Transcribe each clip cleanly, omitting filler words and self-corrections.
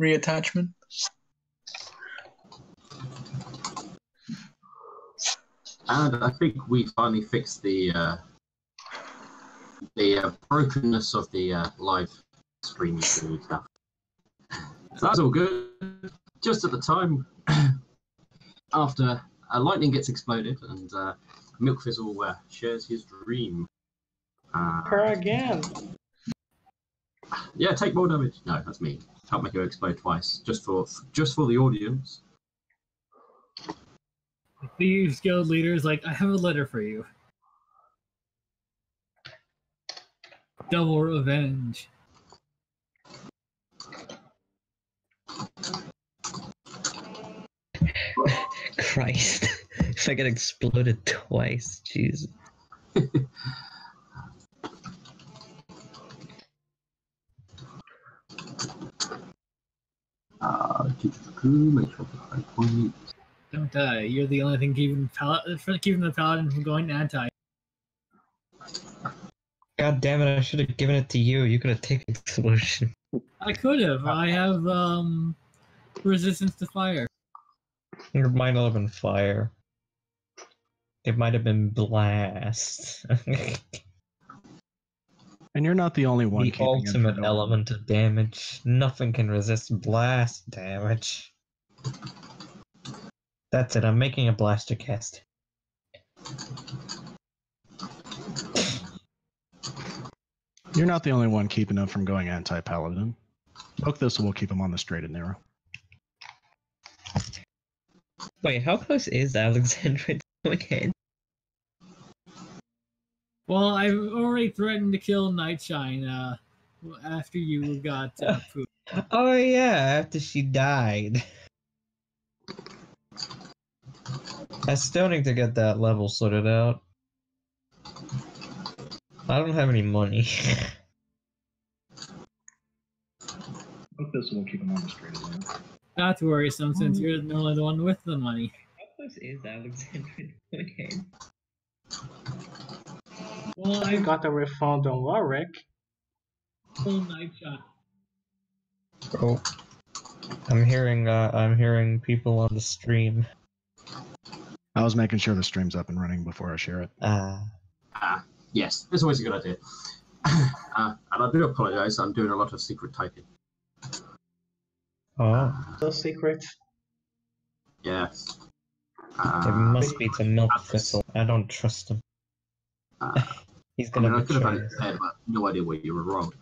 reattachment. And I think we finally fixed the brokenness of the live stream stuff. So that's all good. Just at the time after lightning gets exploded and Milkfizzle shares his dream. Her again. Yeah, take more damage. No, that's me. Can't make her explode twice. Just for the audience. The guild leader is like, I have a letter for you. Double revenge. Christ. If I get exploded twice, jeez. Make sure the high point. Don't die. You're the only thing keeping the paladin from going anti. God damn it, I should have given it to you. You could have taken the solution. I could have. I have resistance to fire. It might not have been fire. It might have been blast. And you're not the only one. The ultimate element of damage. Nothing can resist blast damage. That's it, I'm making a blaster cast. You're not the only one keeping him from going anti-paladin. Poke this will keep him on the straight and narrow. Wait, how close is Alexandra to again? Well, I've already threatened to kill Nightshine after you got pooped. Oh yeah, after she died. I still need to get that level sorted out. I don't have any money. Poke this will keep him on the straight and narrow. Not worrisome, since you're normally the one with the money. How close is Alexandra to again? Well, I got a refund on Warwick. Full night shot. Oh, I'm hearing people on the stream. I was making sure the stream's up and running before I share it. Yes, it's always a good idea. And I do apologize, I'm doing a lot of secret typing. Oh. So secret. Yes. It must be to Milkfizzle. I don't trust him. He's gonna I could have betray had us. it said, but no idea where you were wrong.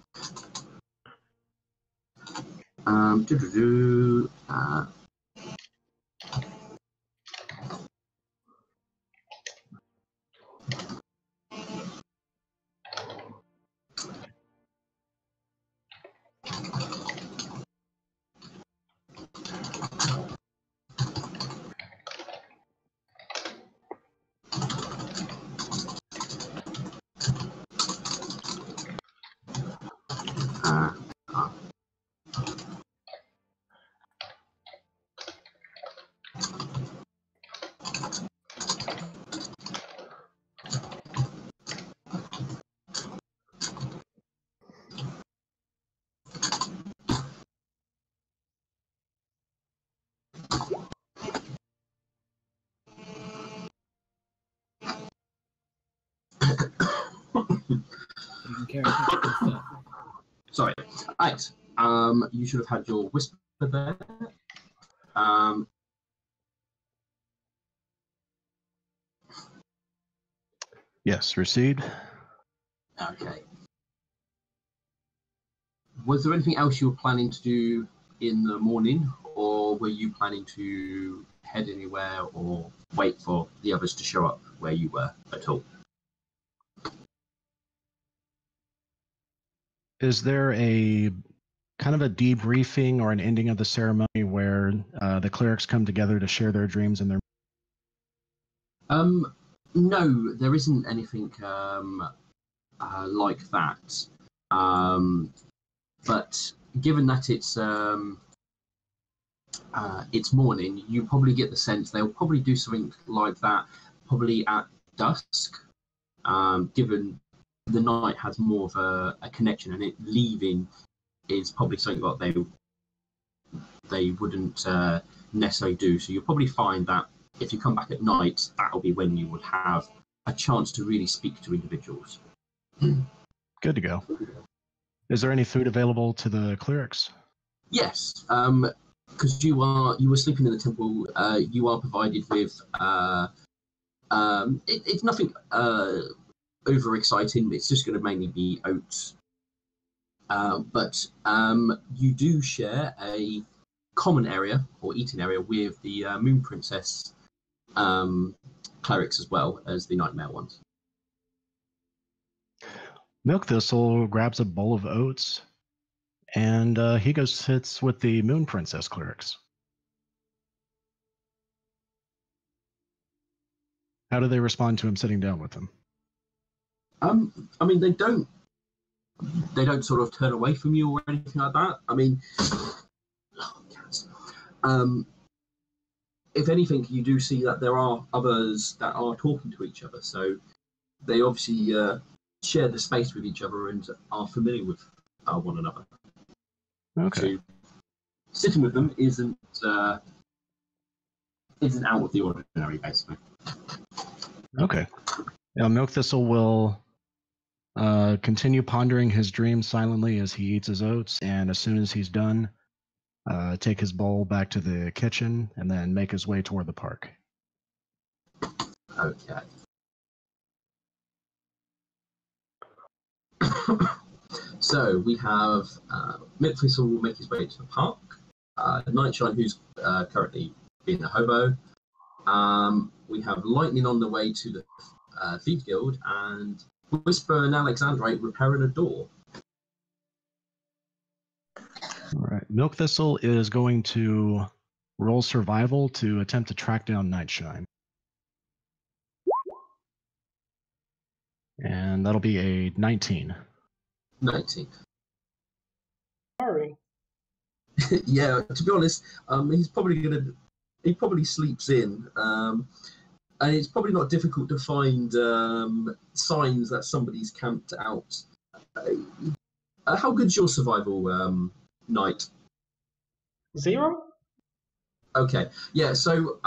Sorry. Right. You should have had your whisper there. Yes, received. Okay. Was there anything else you were planning to do in the morning, or were you planning to head anywhere or wait for the others to show up where you were at all? Is there a kind of a debriefing or an ending of the ceremony where the clerics come together to share their dreams and their... No, there isn't anything like that. But given that it's morning, you probably get the sense they'll probably do something like that probably at dusk, given the night has more of a connection, and it leaving is probably something that they they wouldn't necessarily do. So you'll probably find that if you come back at night, that'll be when you would have a chance to really speak to individuals. Good to go. Is there any food available to the clerics? Yes, because you were sleeping in the temple. You are provided with. It's nothing over exciting. It's just going to mainly be oats. But you do share a common area or eating area with the Moon Princess clerics as well as the Nightmare ones. Milk Thistle grabs a bowl of oats, and he goes sits with the Moon Princess clerics. How do they respond to him sitting down with them? I mean, they don't sort of turn away from you or anything like that. I mean, if anything, you do see that there are others that are talking to each other. So they obviously share the space with each other and are familiar with one another. Okay. So sitting with them isn't out of the ordinary, basically. Okay. Now, Milk Thistle will continue pondering his dreams silently as he eats his oats, and as soon as he's done, take his bowl back to the kitchen and then make his way toward the park. Okay. So we have Milk Thistle will make his way to the park. Nightshine, who's currently being a hobo. We have Lightning on the way to the Thieves Guild, and Whisper and Alexandrite repairing a door. All right. Milk Thistle is going to roll survival to attempt to track down Nightshine. And that'll be a 19. 19. Sorry. Yeah, to be honest, he probably sleeps in, and it's probably not difficult to find signs that somebody's camped out. How good's your survival, Knight? 0? Okay, yeah. So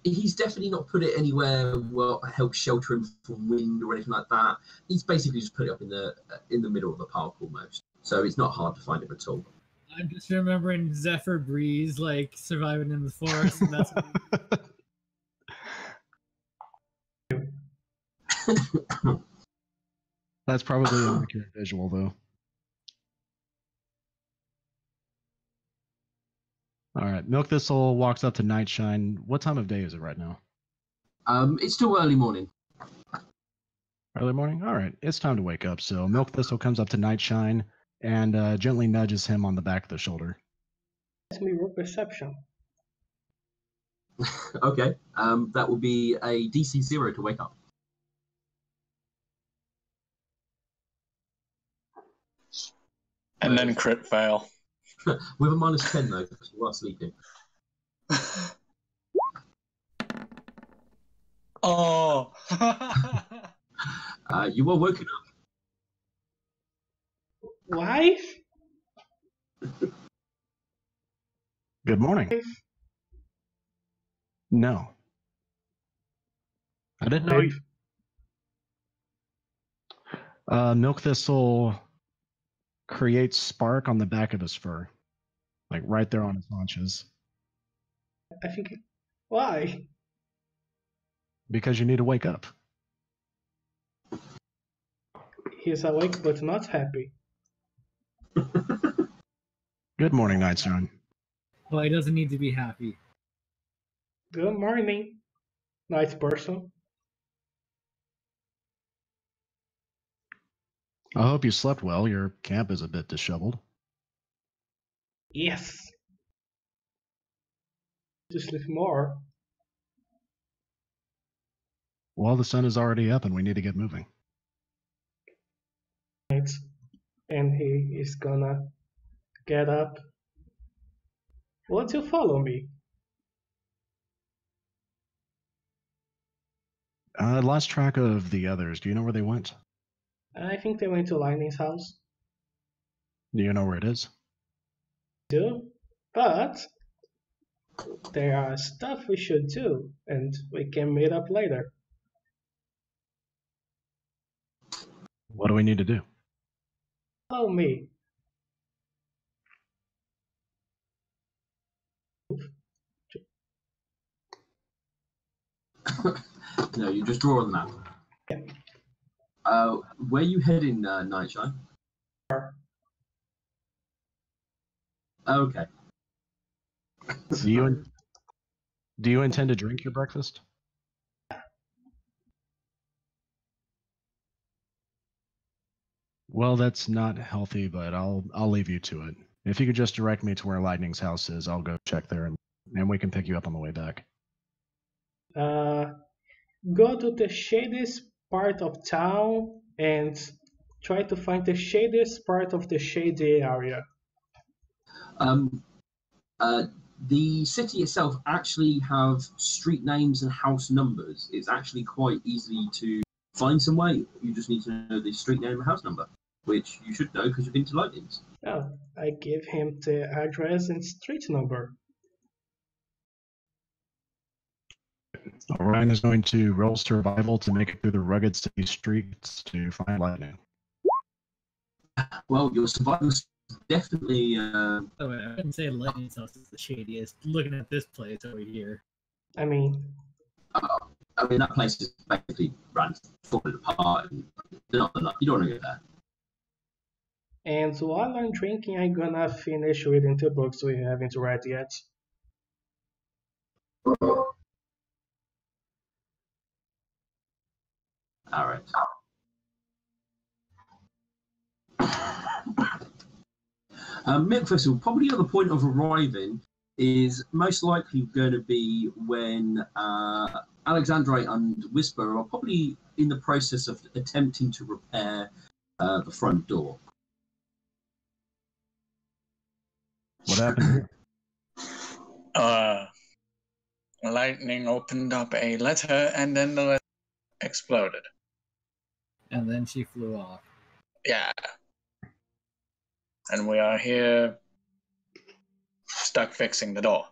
he's definitely not put it anywhere where help shelter him from wind or anything like that. He's basically just put it up in the middle of the park almost. So it's not hard to find him at all. I'm just remembering Zephyr Breeze, like, surviving in the forest. And that's That's probably an accurate visual, though. All right. Milk Thistle walks up to Nightshine. What time of day is it right now? It's still early morning. Early morning? All right. It's time to wake up. So Milk Thistle comes up to Nightshine and gently nudges him on the back of the shoulder. Let me roll perception. Okay. That will be a DC 0 to wake up. And then crit fail. With a -10 though, because you are sleeping. Oh. You are woken up. Wife? Good morning. No. I didn't know you. Milk Thistle creates spark on the back of his fur. Like right there on his haunches. I think. Why? Because you need to wake up. He's awake but not happy. Good morning, Nightshine. well, he doesn't need to be happy. Good morning, night person. I hope you slept well. Your camp is a bit disheveled. Yes. To sleep more. Well, the sun is already up and we need to get moving. Right. And he is gonna get up. Won't you follow me? I lost track of the others. Do you know where they went? I think they went to Lightning's house. Do you know where it is? Do? But There are stuff we should do, and we can meet up later. What do we need to do? Follow me. No, you just draw on the map. Yeah. Where you heading, Nightshine? Okay. Do you intend to drink your breakfast? Well, that's not healthy, but I'll leave you to it. If you could just direct me to where Lightning's house is, I'll go check there, and we can pick you up on the way back. Go to the shadiest part of town and try to find the shadiest part of the shady area. The city itself actually have street names and house numbers. It's actually quite easy to find somewhere. You just need to know the street name and house number, which you should know because you've been to Lightning's. Oh, I give him the address and street number. Orion is going to roll survival to make it through the rugged city streets to find Lightning. Well, your survival's definitely. Oh, wait, I wouldn't say Lightning's house is the shadiest. Looking at this place over here. I mean, that place is basically falling apart. And you don't want to go there. and while I'm drinking, I'm gonna finish reading the books we haven't read yet. All right. Milk Thistle, probably at the point of arriving, is most likely going to be when Alexandrite and Whisper are probably in the process of attempting to repair the front door. What happened here? Lightning opened up a letter, and then the letter exploded. And then she flew off. Yeah. And we are here stuck fixing the door.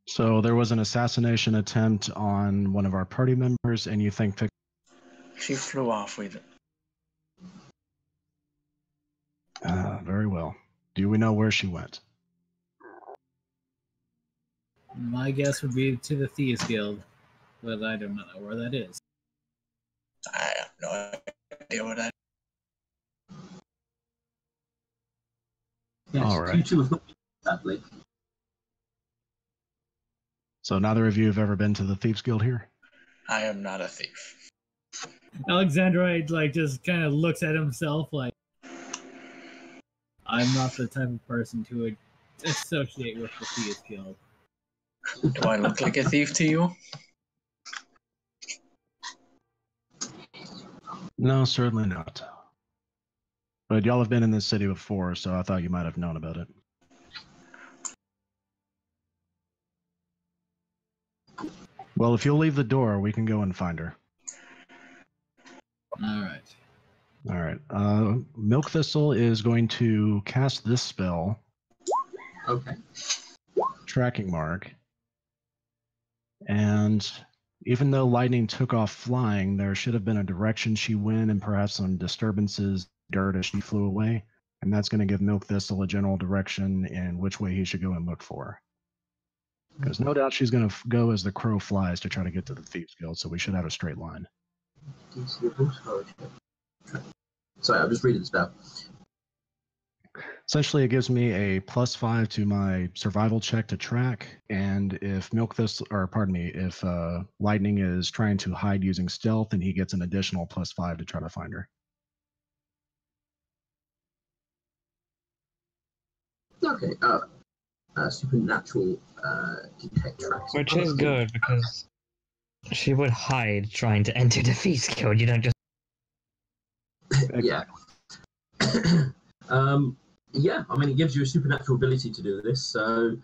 So there was an assassination attempt on one of our party members, and you think She flew off with it. very well. Do we know where she went? My guess would be to the Thieves Guild, but I do not know where that is. I have no idea what that Yes, All right. You two have not been, sadly. So neither of you have ever been to the Thieves Guild here? I am not a thief. Alexandrite just kind of looks at himself like, I'm not the type of person to associate with the Thieves Guild. Do I look like a thief to you? No, certainly not. But y'all have been in this city before, so I thought you might have known about it. Well, if you'll leave the door, we can go and find her. All right. All right. Milk Thistle is going to cast this spell, Okay. Tracking Mark. And even though Lightning took off flying, there should have been a direction she went and perhaps some disturbances, dirt as she flew away. And that's going to give Milk Thistle a general direction in which way he should go and look for her. Because no doubt she's going to go as the crow flies to try to get to the Thieves Guild, so we should have a straight line. Sorry, I'm just reading this down. Essentially, it gives me a +5 to my survival check to track, and if if Lightning is trying to hide using stealth, then he gets an additional +5 to try to find her. Okay. Supernatural detect tracks. Which is good because she would hide trying to enter the Thieves Guild. You don't just. Yeah. Yeah, I mean, it gives you a supernatural ability to do this, so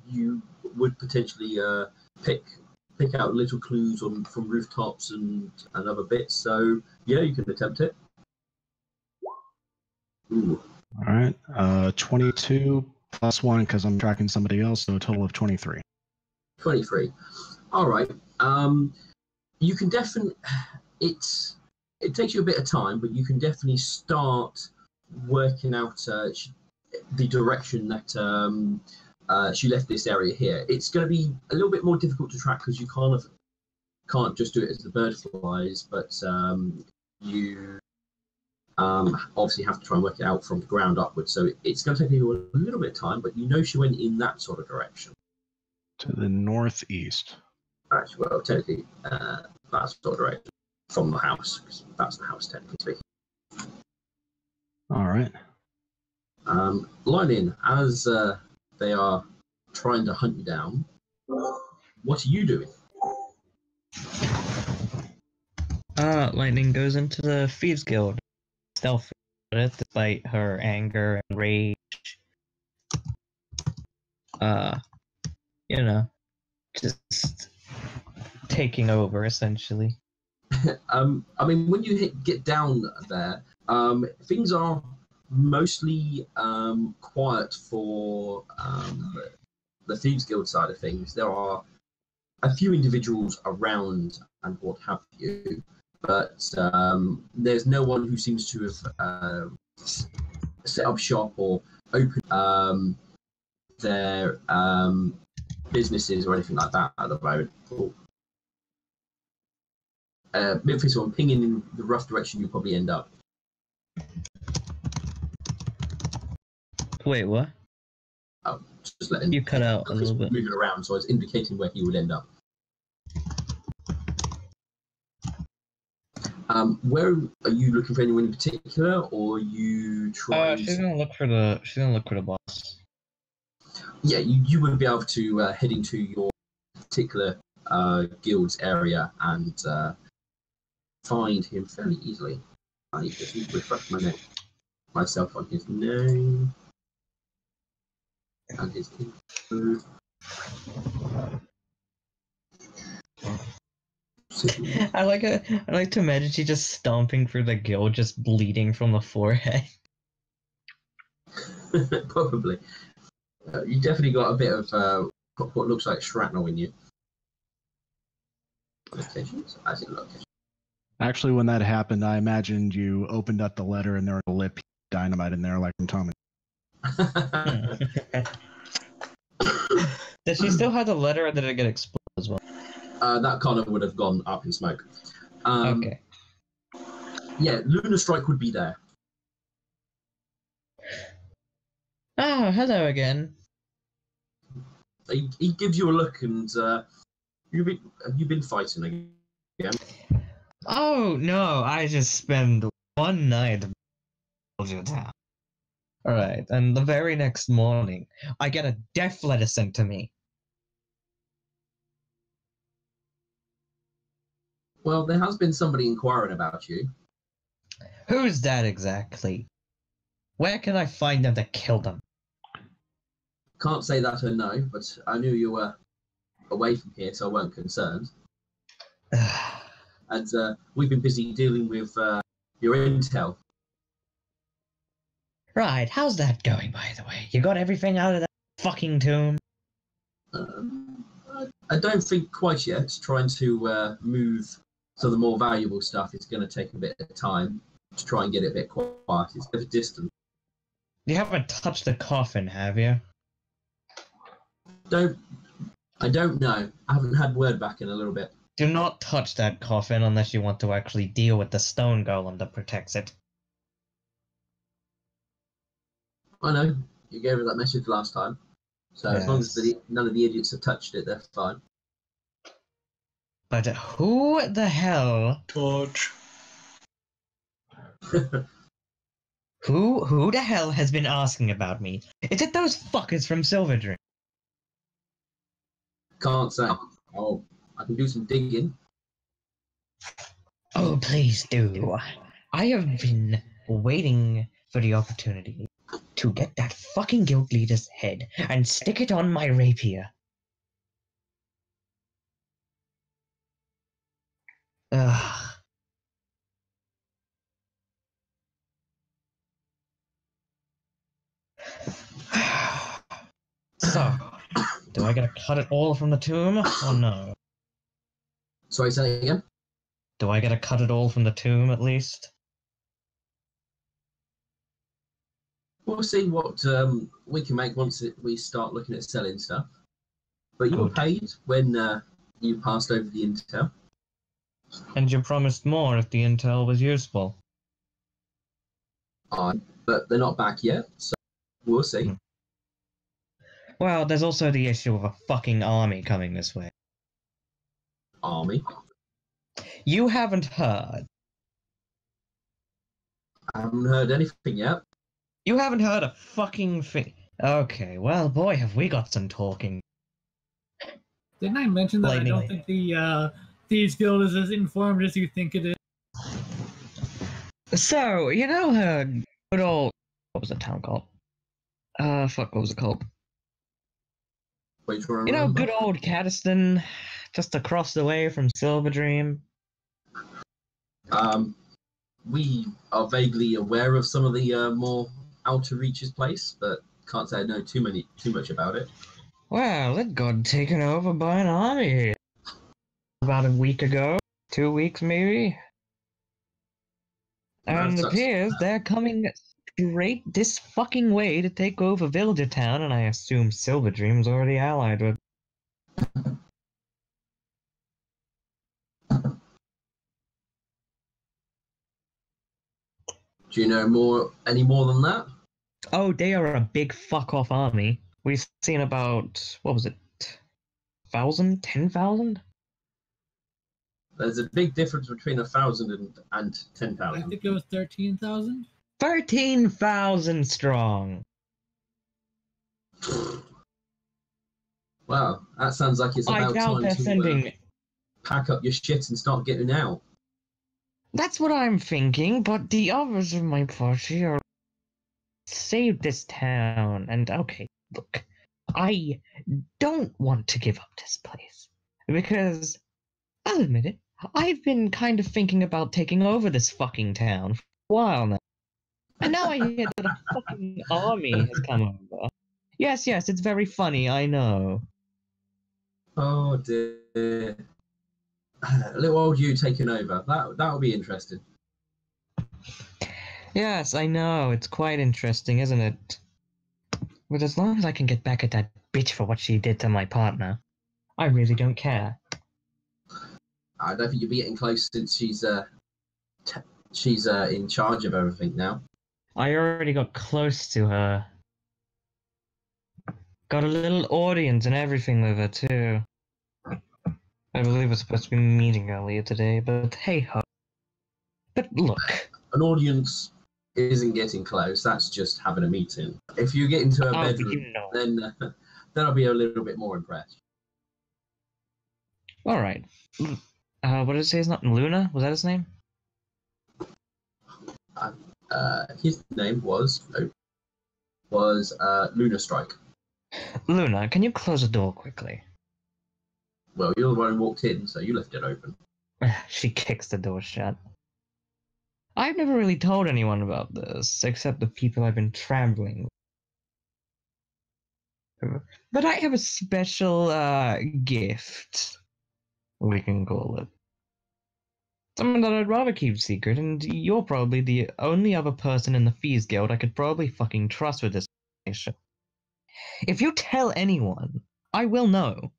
you would potentially pick out little clues from rooftops and other bits. So yeah, you can attempt it. Ooh. All right. 22 +1 because I'm tracking somebody else, so a total of 23. 23. All right. You can definitely. It takes you a bit of time, but you can definitely start working out the direction that she left this area here. It's going to be a little bit more difficult to track because you can't just do it as the bird flies, but you obviously have to try and work it out from the ground upwards. So it's going to take you a little bit of time, but you know she went in that sort of direction. To the northeast. Actually, well, technically, that sort of direction from the house, because that's the house, technically speaking. All right. Lightning, as they are trying to hunt you down, what are you doing? Lightning goes into the Thieves Guild. Stealth, despite her anger and rage. You know, just taking over, essentially. I mean, when you get down there, things are mostly quiet for the Thieves Guild side of things. There are a few individuals around and what have you, but there's no one who seems to have set up shop or opened their businesses or anything like that at the moment. Memphis, I'm pinging in the rough direction you probably end up. Wait, what? Oh, just letting You cut out a little bit. Moving around, so I was indicating where he would end up. Where are you looking for anyone in particular, or are you trying? She's gonna look for the boss. Yeah, you would be able to head into your particular guild's area and find him fairly easily. I just need to refresh myself on his name and his info. I like to imagine she just stomping through the guild, just bleeding from the forehead. Probably. You definitely got a bit of what looks like shrapnel in you. Locations? As in locations. Actually, when that happened, I imagined you opened up the letter and there was a lip dynamite in there, like from Tommy. Does she still have the letter, or did it get exploded as well? That kind of would have gone up in smoke. Okay. Yeah, Lunar Strike would be there. Oh, hello again. He gives you a look, and have you been fighting again? Oh no, I just spent one night in Belgium town. Alright, and the very next morning, I get a death letter sent to me. Well, there has been somebody inquiring about you. Who's that exactly? Where can I find them to kill them? Can't say that or no, but I knew you were away from here, so I weren't concerned. And we've been busy dealing with your intel. Right, how's that going, by the way? You got everything out of that fucking tomb? I don't think quite yet. Trying to move some of the more valuable stuff is going to take a bit of time to try and get it a bit quiet. It's a bit distant. You haven't touched the coffin, have you? I don't know. I haven't had word back in a little bit. Do not touch that coffin unless you want to actually deal with the stone golem that protects it. I know. You gave her that message last time. So Yes. as long as none of the idiots have touched it, they're fine. But who the hell? Torch. Who the hell has been asking about me? Is it those fuckers from Silverdring? Can't say. Oh, I can do some digging. Oh, please do. I have been waiting for the opportunity to get that fucking guild leader's head and stick it on my rapier. Ugh. So, do I gotta cut it all from the tomb, or no? Sorry, say that again? Do I gotta cut it all from the tomb, at least? We'll see what we can make once we start looking at selling stuff. But you were Good. paid when you passed over the intel. And you promised more if the intel was useful. But they're not back yet, so we'll see. Well, there's also the issue of a fucking army coming this way. Army? You haven't heard. I haven't heard anything yet. You haven't heard a fucking thing. Okay, well, boy, have we got some talking. Didn't I mention that I don't think the Thieves Guild is as informed as you think it is? So, you know her good old... What was the town called? Fuck, what was it called? Wait, you know, good old Caddiston, just across the way from Silver Dream? We are vaguely aware of some of the more outer reaches place, but can't say I know too much about it. Well, it got taken over by an army about a week ago, 2 weeks maybe. And it appears they're coming straight this fucking way to take over Villager Town, and I assume Silver Dream's already allied with. Do you know any more than that? Oh, they are a big fuck-off army. We've seen about, what was it, 1,000? 10,000? There's a big difference between 1,000 and 10,000. I think it was 13,000. 13,000 strong. Wow, that sounds like it's about time to pack up your shit and start getting out. That's what I'm thinking, but the others of my party are... Save this town, and okay, look, I don't want to give up this place, because, I'll admit it, I've been kind of thinking about taking over this fucking town for a while now. And now I hear that a fucking army has come over. Yes, it's very funny, I know. Oh dear. Little old you taking over. That'll be interesting. Yes, I know. It's quite interesting, isn't it? But as long as I can get back at that bitch for what she did to my partner, I really don't care. I don't think you'll be getting close since she's in charge of everything now. I already got close to her. Got a little audience and everything with her, too. I believe we're supposed to be meeting earlier today, but hey-ho. But look... An audience isn't getting close, that's just having a meeting. If you get into a bedroom, then I'll be a little bit more impressed. Alright. What did it say his name? Luna? Was that his name? His name was Luna Strike. Luna, can you close the door quickly? Well, you're the one who walked in, so you left it open. She kicks the door shut. I've never really told anyone about this, except the people I've been traveling with. But I have a special, gift, we can call it. Something that I'd rather keep secret, and you're probably the only other person in the Thieves Guild I could probably fucking trust with this information. If you tell anyone, I will know.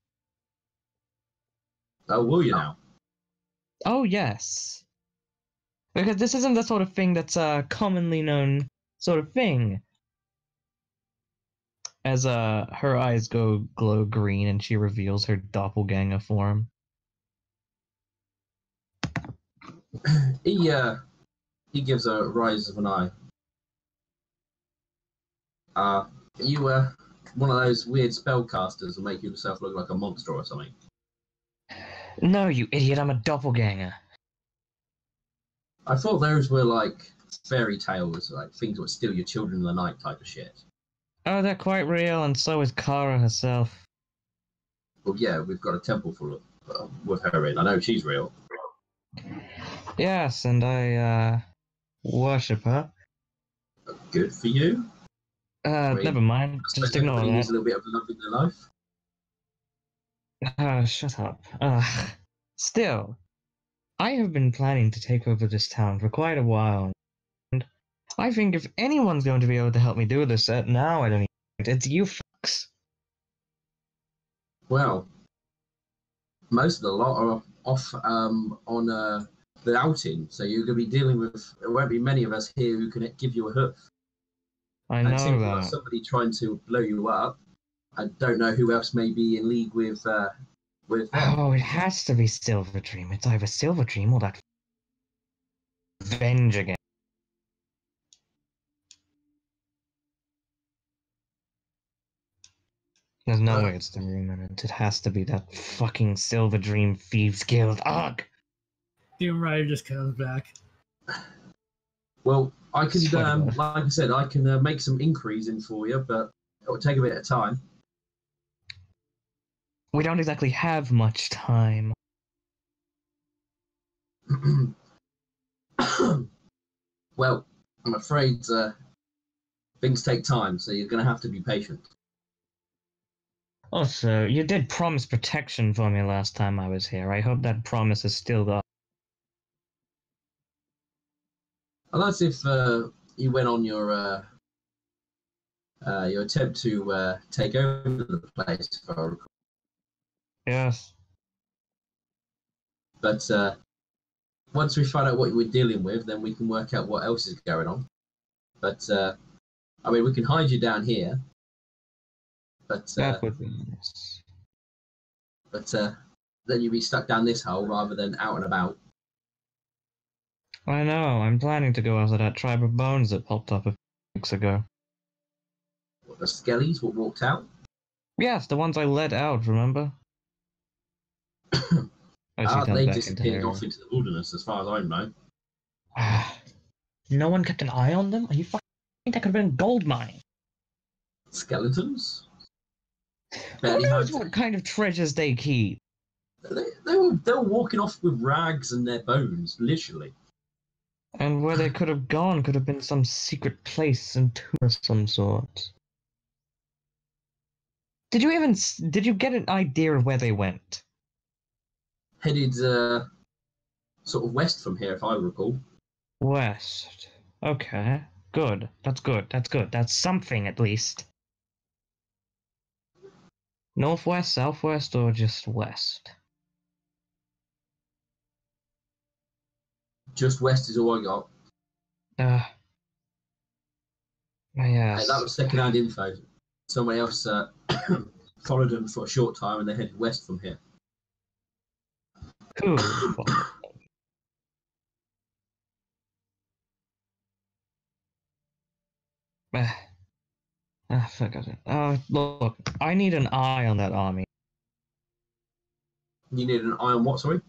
Oh, will you now? Oh, yes. Because this isn't the sort of thing that's a commonly known sort of thing. As her eyes glow green and she reveals her doppelganger form. He gives a rise of an eye. You one of those weird spellcasters that make yourself look like a monster or something? No, you idiot, I'm a doppelganger. I thought those were like fairy tales, like things that would steal your children in the night type of shit. Oh, they're quite real, and so is Kara herself. Well, yeah, we've got a temple full of with her in. I know she's real. Yes, and I worship her. Good for you. mean, Never mind. I Just suppose ignore everybody needs that. a little bit of love in their life. Shut up. Still, I have been planning to take over this town for quite a while, and I think if anyone's going to be able to help me do this now at any point, it's you fucks. Well, most of the lot are off on the outing, so you're going to be dealing with. There won't be many of us here who can give you a hoof. I And since know you've got that. somebody trying to blow you up, I don't know who else may be in league with them. Oh, it has to be Silver Dream. It's either Silver Dream or that Venge again. There's no way it's the Ruminant. It has to be that fucking Silver Dream Thieves Guild. Ugh! Doom Rider just comes back. Well, I can, Swear to God. like I said, I can make some inquiries in for you, but it will take a bit of time. We don't exactly have much time. Well, I'm afraid things take time, so you're going to have to be patient. Also, you did promise protection for me last time I was here. I hope that promise is still up. Well, that's if you went on your attempt to take over the place, if I recall. Yes. But once we find out what we're dealing with, then we can work out what else is going on. But I mean, we can hide you down here. But That would be nice. but then you'd be stuck down this hole rather than out and about. I know. I'm planning to go after that tribe of bones that popped up a few weeks ago. What, the skellies what walked out? Yes, the ones I let out, remember? They disappeared off into the wilderness, as far as I know. No one kept an eye on them? Are you fucking... That could have been a gold mine. Skeletons? Who knows what kind of treasures they keep? They were walking off with rags and their bones, literally. And where they could have gone could have been some secret place and tomb of some sort. Did you get an idea of where they went? Headed sort of west from here, if I recall. West. Okay. Good. That's good. That's good. That's something, at least. Northwest, southwest, or just west? Just west is all I got. Yes. Hey, that was second-hand info. Somebody else followed them for a short time, and they headed west from here. Cool. Forgot it. Look, I need an eye on that army. You need an eye on what, sorry?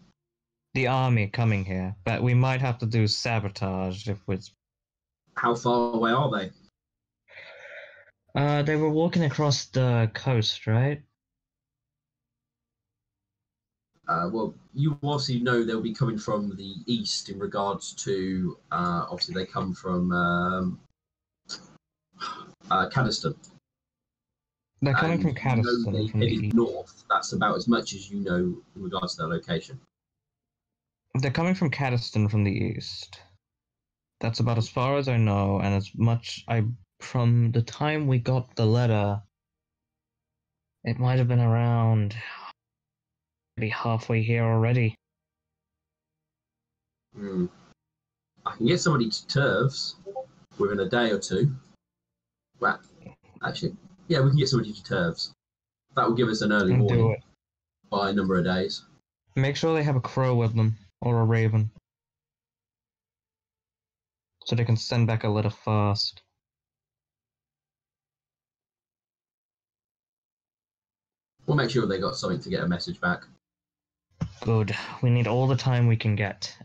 The army coming here, but we might have to do sabotage if it's... How far away are they? They were walking across the coast, right? Well, you obviously know they'll be coming from the east in regards to, obviously they come from Caddiston. They're coming from You know Caddiston. they From the headed east. north. That's about as much as you know in regards to their location. They're coming from Caddiston from the east. That's about as far as I know, and as much from the time we got the letter, it might have been around maybe halfway here already. I can get somebody to Turves within a day or two. Well, actually, yeah, we can get somebody to Turves. That will give us an early And do warning it. by a number of days. Make sure they have a crow with them, or a raven. So they can send back a letter fast. We'll make sure they got something to get a message back. Good. We need all the time we can get.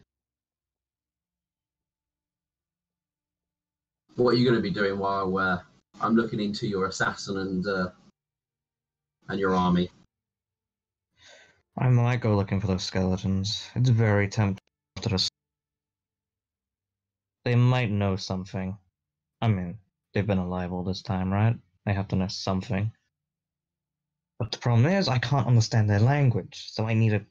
What are you going to be doing while I'm looking into your assassin and your army? I might go looking for those skeletons. It's very tempting to us. They might know something. I mean, they've been alive all this time, right? They have to know something. But the problem is, I can't understand their language, so I need a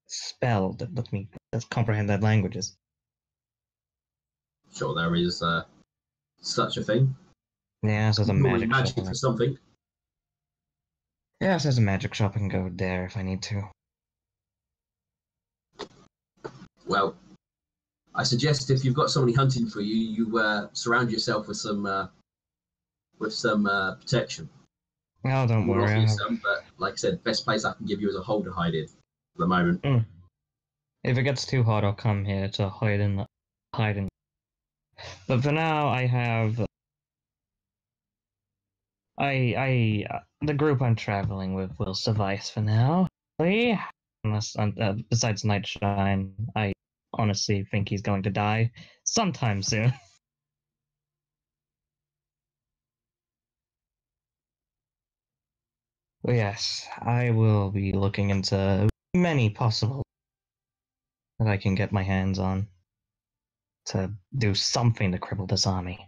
spell that lets me comprehend their languages. Sure, there is such a thing. Yeah, so there's a Normally magic magic shop. for something. Yeah, so there's a magic shop. I can go there if I need to. Well, I suggest if you've got somebody hunting for you, you surround yourself with some protection. Oh, don't We'll worry. offer you some, but like I said, best place I can give you is a hole to hide in for the moment. If it gets too hot, I'll come here to hide in. But for now, I have. The group I'm traveling with will suffice for now. Unless, besides Nightshine, I honestly think he's going to die sometime soon. But yes, I will be looking into many possible that I can get my hands on to do something to cripple this army.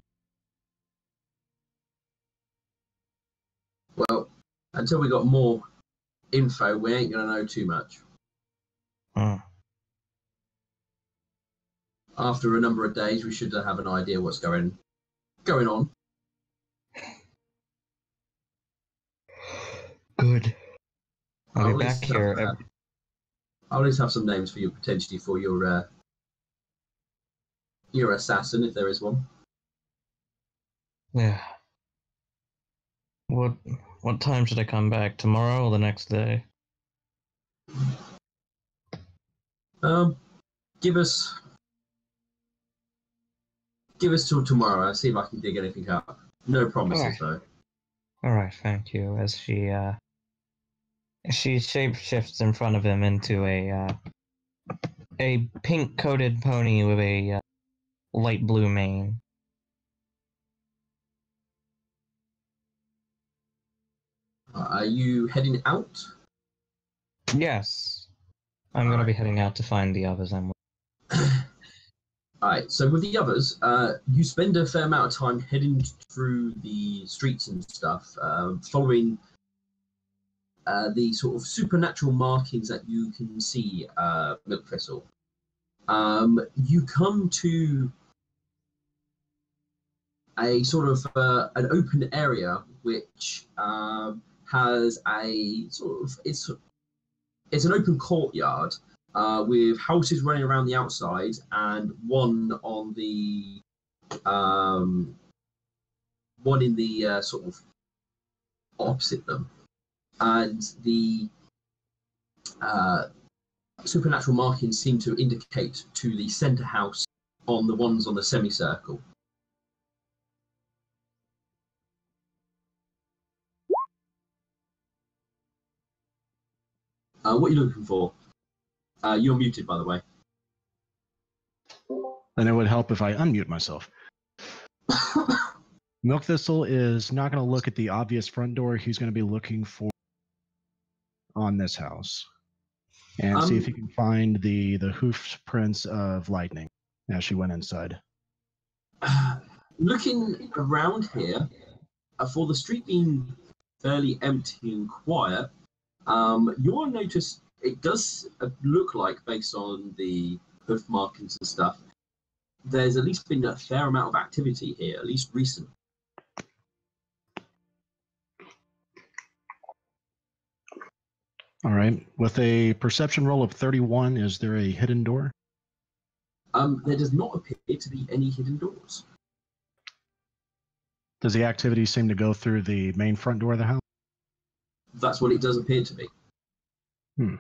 Well, until we got more info, we ain't gonna know too much. After a number of days, we should have an idea what's going on. Good. I'll be back here. I'll at least have some names for you potentially for your assassin, if there is one. Yeah. What time should I come back? Tomorrow or the next day? Give us till tomorrow. I'll see if I can dig anything up. No promises though. All right, thank you. As she shapeshifts in front of him into a pink-coated pony with a light blue mane. Are you heading out? Yes. I'm gonna be heading out to find the others I'm with. Alright, so with the others, you spend a fair amount of time heading through the streets and stuff, following the sort of supernatural markings that you can see, Milk Thistle. You come to a sort of an open area which has a sort of it's an open courtyard with houses running around the outside and one on the one in the sort of opposite them, and the supernatural markings seem to indicate to the center house on the ones on the semicircle. What are you looking for? You're muted, by the way. Then it would help if I unmute myself. Milk Thistle is not going to look at the obvious front door. He's going to be looking for on this house and see if he can find the hoof prints of Lightning as she went inside. Looking around here, for the street being fairly empty and quiet, you'll notice it does look like, based on the hoof markings and stuff, there's at least been a fair amount of activity here, at least recent. All right. With a perception roll of 31, is there a hidden door? There does not appear to be any hidden doors. Does the activity seem to go through the main front door of the house? That's what it does appear to be. All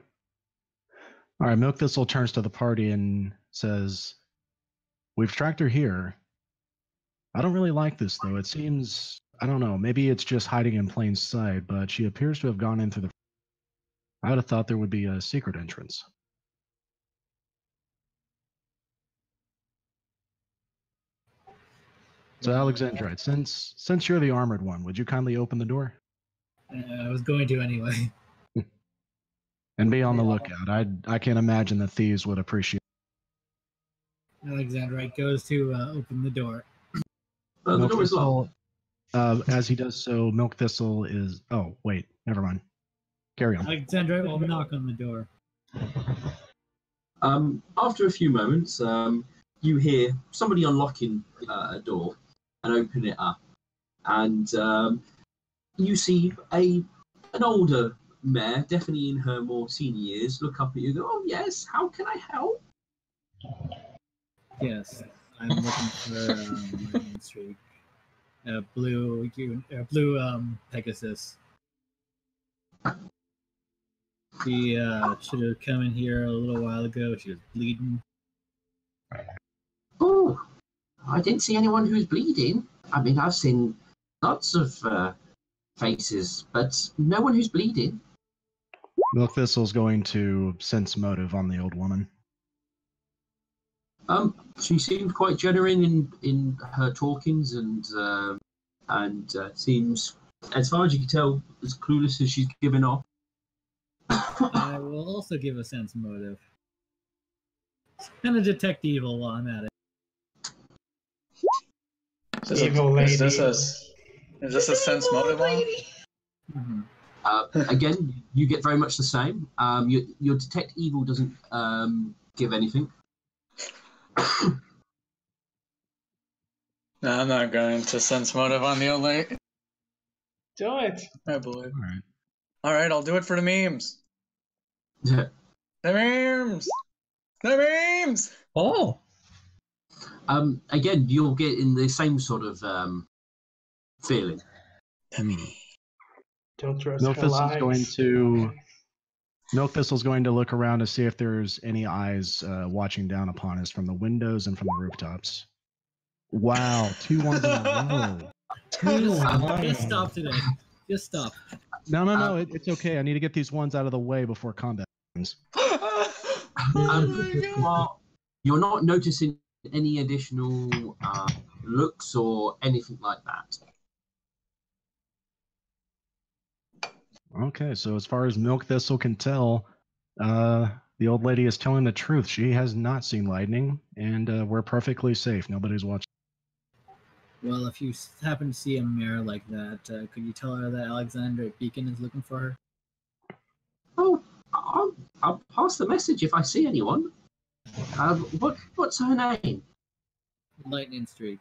right. Milk Thistle turns to the party and says, "We've tracked her here. I don't really like this, though. It seems, I don't know, maybe it's just hiding in plain sight, but she appears to have gone in through the... I would have thought there would be a secret entrance." So, Alexandrite, since you're the armored one, would you kindly open the door? I was going to anyway. And be on the lookout. I can't imagine the thieves would appreciate. Alexandrite goes to open the door. The Milk door is locked. Thistle, as he does so, Milk Thistle is. Oh, wait, never mind. Carry on. Alexandra will knock on the door. After a few moments, you hear somebody unlocking a door and open it up, and you see an older mare, definitely in her more senior years, look up at you and go, "Oh yes, how can I help?" Yes, I'm looking for Lightning Streak. Blue Pegasus. She should have come in here a little while ago. She was bleeding. Oh, I didn't see anyone who's bleeding. I mean, I've seen lots of faces, but no one who's bleeding. Milk Thistle's going to sense motive on the old woman. She seemed quite genuine in her talkings, and seems, as far as you can tell, as clueless as she's given off. I will also give a sense motive. Kind of detect evil while I'm at it. Evil lady. Is this a sense motive one? Mm-hmm. Again, you get very much the same. Your detect evil doesn't give anything. No, I'm not going to sense motive on the old lady. Do it. I believe. All right. All right, I'll do it for the memes. Yeah. The memes. The memes. Oh, Again, you'll get in the same sort of feeling. Don't trust Milk her Thistle's lies. going to. Milk Thistle's going to look around to see if there's any eyes watching down upon us from the windows and from the rooftops. Wow, 2 ones in a row. Just stop today. Just stop. No, it's okay. I need to get these ones out of the way before combat begins. You're not noticing any additional looks or anything like that. Okay, so as far as Milk Thistle can tell, the old lady is telling the truth. She has not seen lightning, and we're perfectly safe. Nobody's watching. Well, if you happen to see a mare like that, could you tell her that Alexandra Beacon is looking for her? Oh, I'll pass the message if I see anyone. What's her name? Lightning Streak.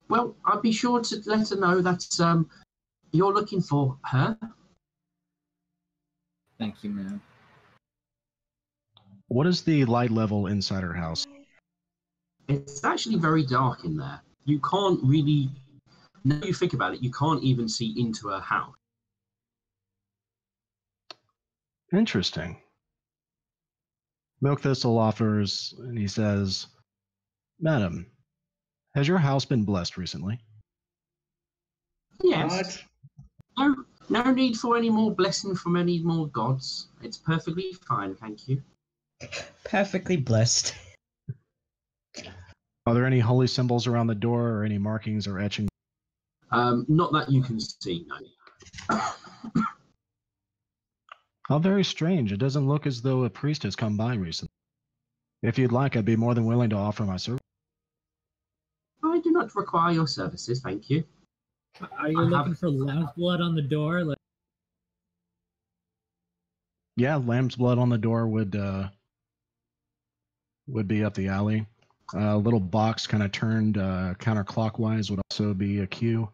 Well, I'll be sure to let her know that you're looking for her. Thank you, ma'am. What is the light level inside her house? It's actually very dark in there. You can't really, now you think about it, you can't even see into her house. Interesting. Milk Thistle offers, and he says, "Madam, has your house been blessed recently?" Yes. What? No need for any more blessing from any more gods. It's perfectly fine, thank you. perfectly blessed. Are there any holy symbols around the door or any markings or etching? Not that you can see, no. How very strange. It doesn't look as though a priest has come by recently. If you'd like, I'd be more than willing to offer my service. I do not require your services, thank you. Are you looking for lamb's blood on the door? Like, Yeah, lamb's blood on the door would be up the alley. A little box kind of turned counterclockwise would also be a cue.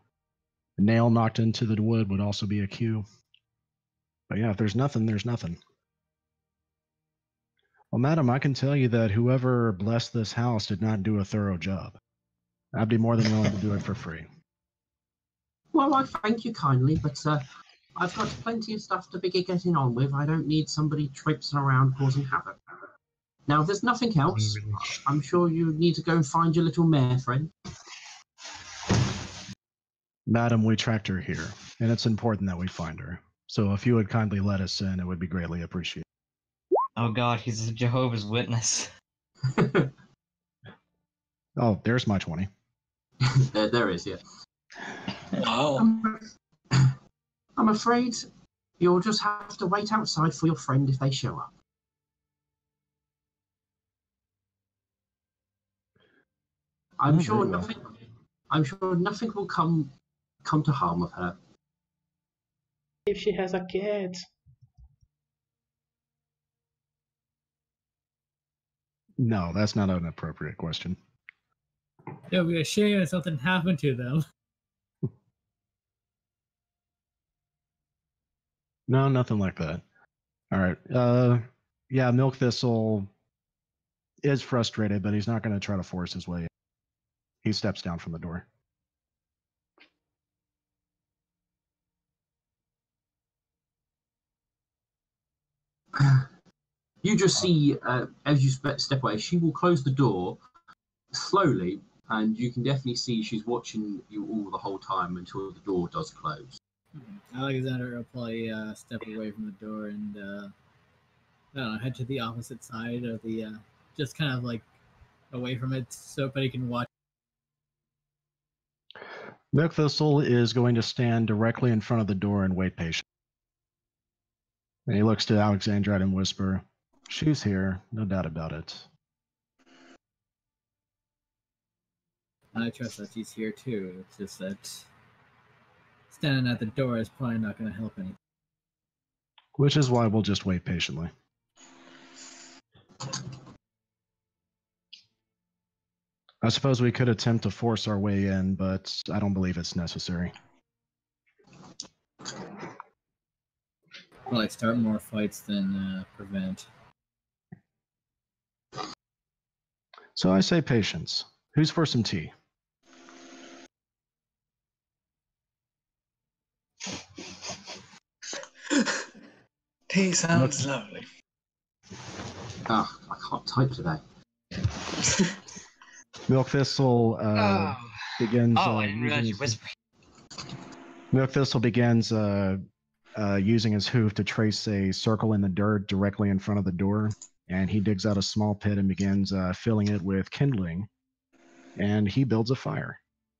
A nail knocked into the wood would also be a cue. But yeah, if there's nothing, there's nothing. Well, madam, I can tell you that whoever blessed this house did not do a thorough job. I'd be more than willing to do it for free. Well, I thank you kindly, but I've got plenty of stuff to be getting on with. I don't need somebody traipsing around causing havoc. Now, if there's nothing else, I'm sure you need to go and find your little mare friend. Madam, we tracked her here, and it's important that we find her. So if you would kindly let us in, it would be greatly appreciated. Oh God, he's a Jehovah's Witness. Oh, there's my 20. There is, yeah. Wow. I'm afraid you'll just have to wait outside for your friend if they show up. I'm sure very well. I'm sure nothing will come to harm of her. If she has a cat. No, that's not an appropriate question. It would be a shame if something happened to them. No, nothing like that. All right. Yeah, Milk Thistle is frustrated, but he's not going to try to force his way in. He steps down from the door. You just see, as you step away, she will close the door slowly, and you can definitely see she's watching you all the whole time until the door does close. Alexander will probably step away from the door and I don't know, head to the opposite side of the just kind of like away from it so everybody can watch. Milk Thistle is going to stand directly in front of the door and wait patiently. And he looks to Alexandra and whisper, "She's here, no doubt about it." I trust that she's here too. It's just that standing at the door is probably not going to help anything. Which is why we'll just wait patiently. I suppose we could attempt to force our way in, but I don't believe it's necessary. Probably start more fights than prevent. So I say patience. Who's for some tea? Tea sounds lovely. Ah, I can't type today. Milk Thistle begins. I didn't realize you whispered. Milk Thistle begins using his hoof to trace a circle in the dirt directly in front of the door, and he digs out a small pit and begins filling it with kindling, and he builds a fire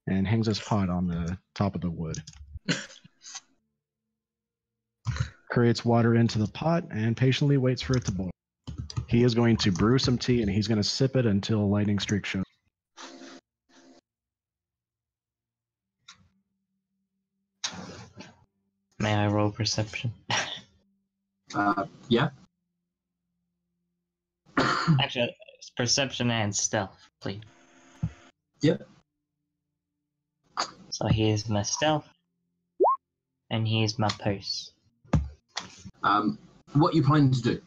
and hangs his pot on the top of the wood. Creates water into the pot and patiently waits for it to boil. He is going to brew some tea and he's going to sip it until a lightning streak shows. May I roll perception? Yeah. Actually, it's perception and stealth, please. Yep. So here's my stealth, and here's my purse. What are you planning to do?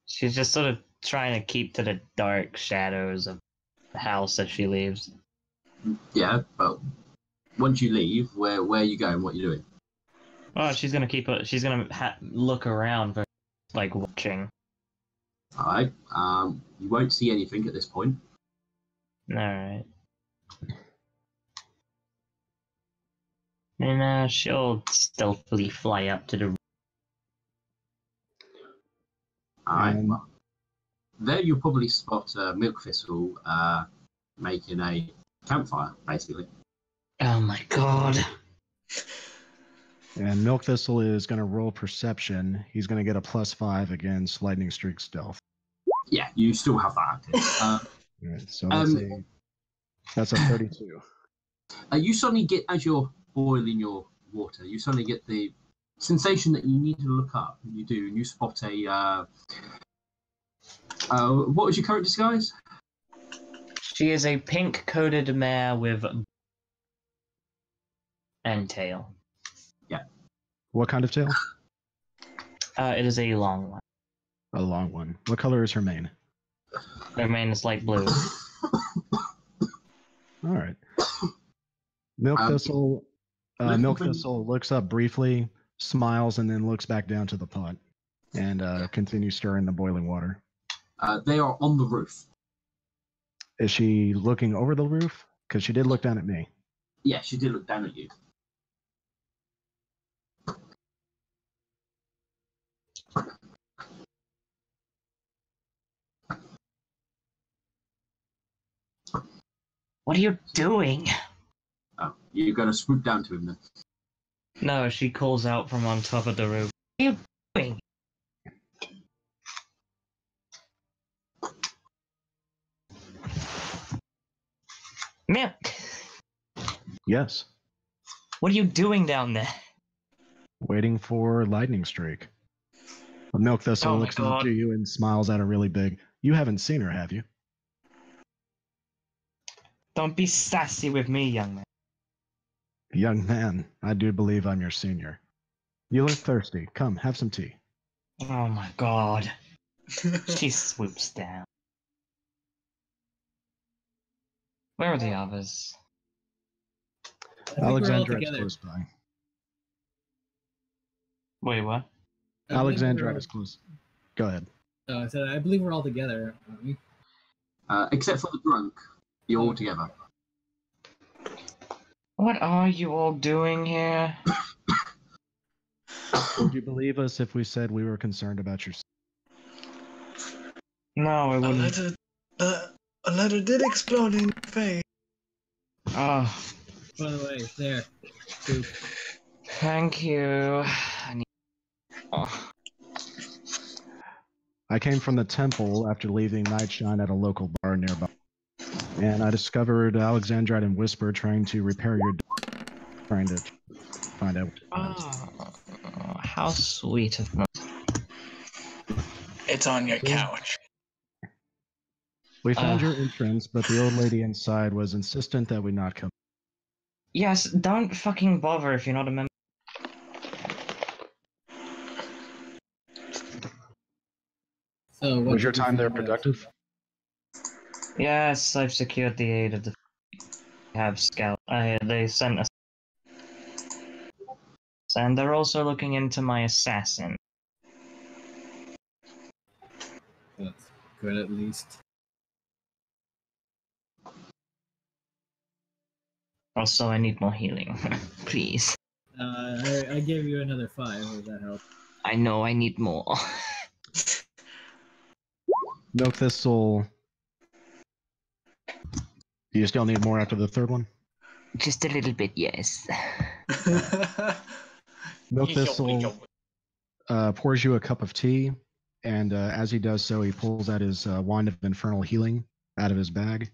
She's just sort of trying to keep to the dark shadows of the house as she leaves. Yeah, but once you leave, where are you going? What are you doing? Oh, she's gonna keep it. She's gonna look around, for, like watching. All right. You won't see anything at this point. All right. And she'll stealthily fly up to the. All right. Well, there you'll probably spot Milk Thistle making a campfire, basically. Oh my god. And Milk Thistle is going to roll perception. He's going to get a +5 against lightning streak stealth. Yeah, you still have that active. Right, so that's a 32. You suddenly get, as you're boiling your water, you suddenly get the sensation that you need to look up, and you do, and you spot a. What was your current disguise? She is a pink-coated mare with and tail. Yeah. What kind of tail? It is a long one. A long one. What color is her mane? Her mane is light blue. All right. Milk Thistle. Milk Thistle looks up briefly, smiles, and then looks back down to the pot, and continues stirring the boiling water. They are on the roof. Is she looking over the roof? Because she did look down at me. Yeah, she did look down at you. What are you doing? Oh, you're going to swoop down to him then? No, she calls out from on top of the roof. What are you doing? Milk, Yes. What are you doing down there? Waiting for lightning streak. A milk thistle Oh my looks up God. to you and smiles at her really big. You haven't seen her, have you? Don't be sassy with me, young man. Young man, I do believe I'm your senior. You look thirsty. Come, have some tea. Oh my God. She swoops down. Where are the others? I think we're all Alexandra is together. close by. Wait, what? I believe Alexandra we're- is close. Go ahead. I said I believe we're all together, aren't we? Except for the drunk, you're all together. What are you all doing here? Would you believe us if we said we were concerned about your... No, I A wouldn't. letter did explode in your face. Oh, By the way, there. Boop. thank you. I need... Oh. I came from the temple after leaving Nightshine at a local bar nearby. And I discovered Alexandrite and Whisper trying to repair your door, trying to find out. Oh, how sweet of them. It's on your couch. We found your entrance, but the old lady inside was insistent that we not come. Yes, don't fucking bother if you're not a member. So what Was your did you time there find out? productive? Yes, I've secured the aid of the... have scout. They sent us... And they're also looking into my assassin. That's good at least. Also, I need more healing. Please. I gave you another 5. Does that help? I know I need more. Milk Thistle. Do you still need more after the third one? Just a little bit, yes. Milk Thistle pours you a cup of tea, and as he does so, he pulls out his wand of infernal healing out of his bag,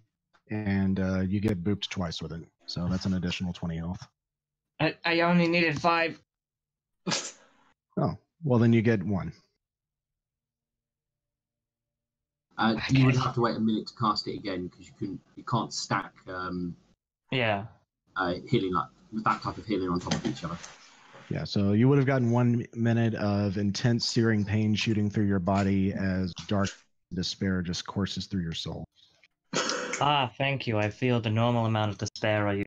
and you get booped twice with it. So that's an additional 20 health. I only needed 5. Oh, well then you get 1. You would have to wait a minute to cast it again because you can't stack Yeah. healing with that type of healing on top of each other. Yeah, so you would have gotten 1 minute of intense searing pain shooting through your body as dark despair just courses through your soul. Ah, thank you. I feel the normal amount of despair I use.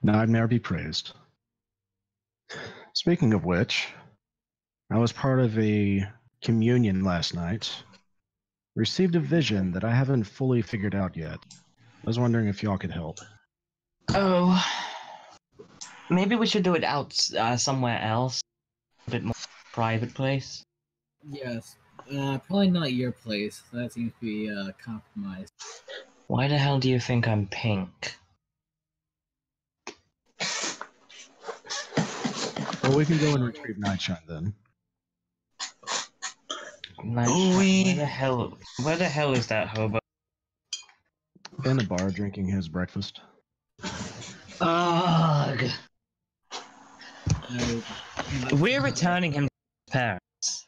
Nightmare be praised. Speaking of which, I was part of a communion last night. Received a vision that I haven't fully figured out yet. I was wondering if y'all could help. Oh. Maybe we should do it out somewhere else. A bit more private place. Yes. Probably not your place. That seems to be compromised. Why the hell do you think I'm pink? Well, we can go and retrieve Nightshine then. Where the hell is that hobo? In the bar drinking his breakfast. Ugh. We're returning him to his parents.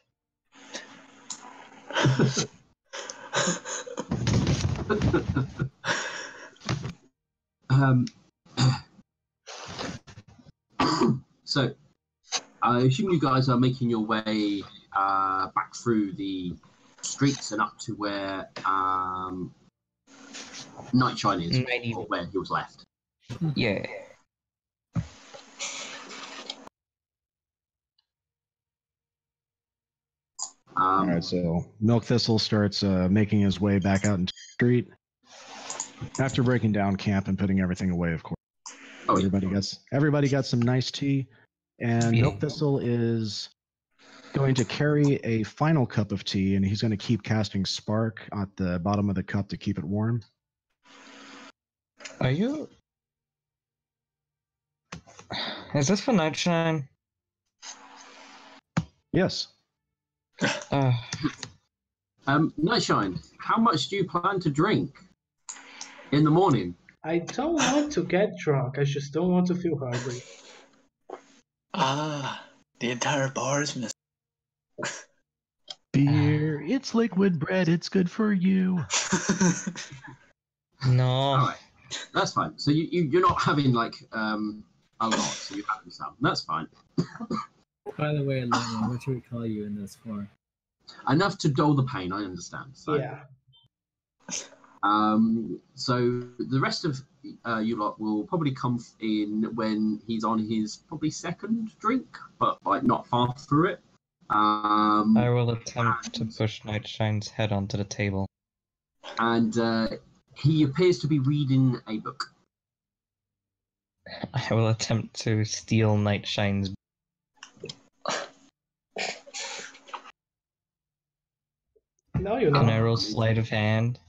So, I assume you guys are making your way back through the streets and up to where Nightshine is, or where he was left. Yeah. Alright, so Milk Thistle starts making his way back out into the street. After breaking down camp and putting everything away, of course. Oh, Everybody got some nice tea, and Milk Thistle is going to carry a final cup of tea, and he's going to keep casting Spark at the bottom of the cup to keep it warm. Are you? Is this for Nightshine? Yes. Nightshine, how much do you plan to drink in the morning? I don't want to get drunk. I just don't want to feel hungry. Ah, the entire bar is missing. Beer, it's liquid bread, it's good for you. No. Alright, that's fine. So you're not having like a lot, so you're having some. That's fine. By the way, Lightning, what should we call you in this form? Enough to dull the pain, I understand. So, Yeah. So the rest of you lot will probably come in when he's on his probably second drink, but like not far through it. I will attempt to push Nightshine's head onto the table. And he appears to be reading a book. I will attempt to steal Nightshine's. No, you're Can I not. roll sleight of hand?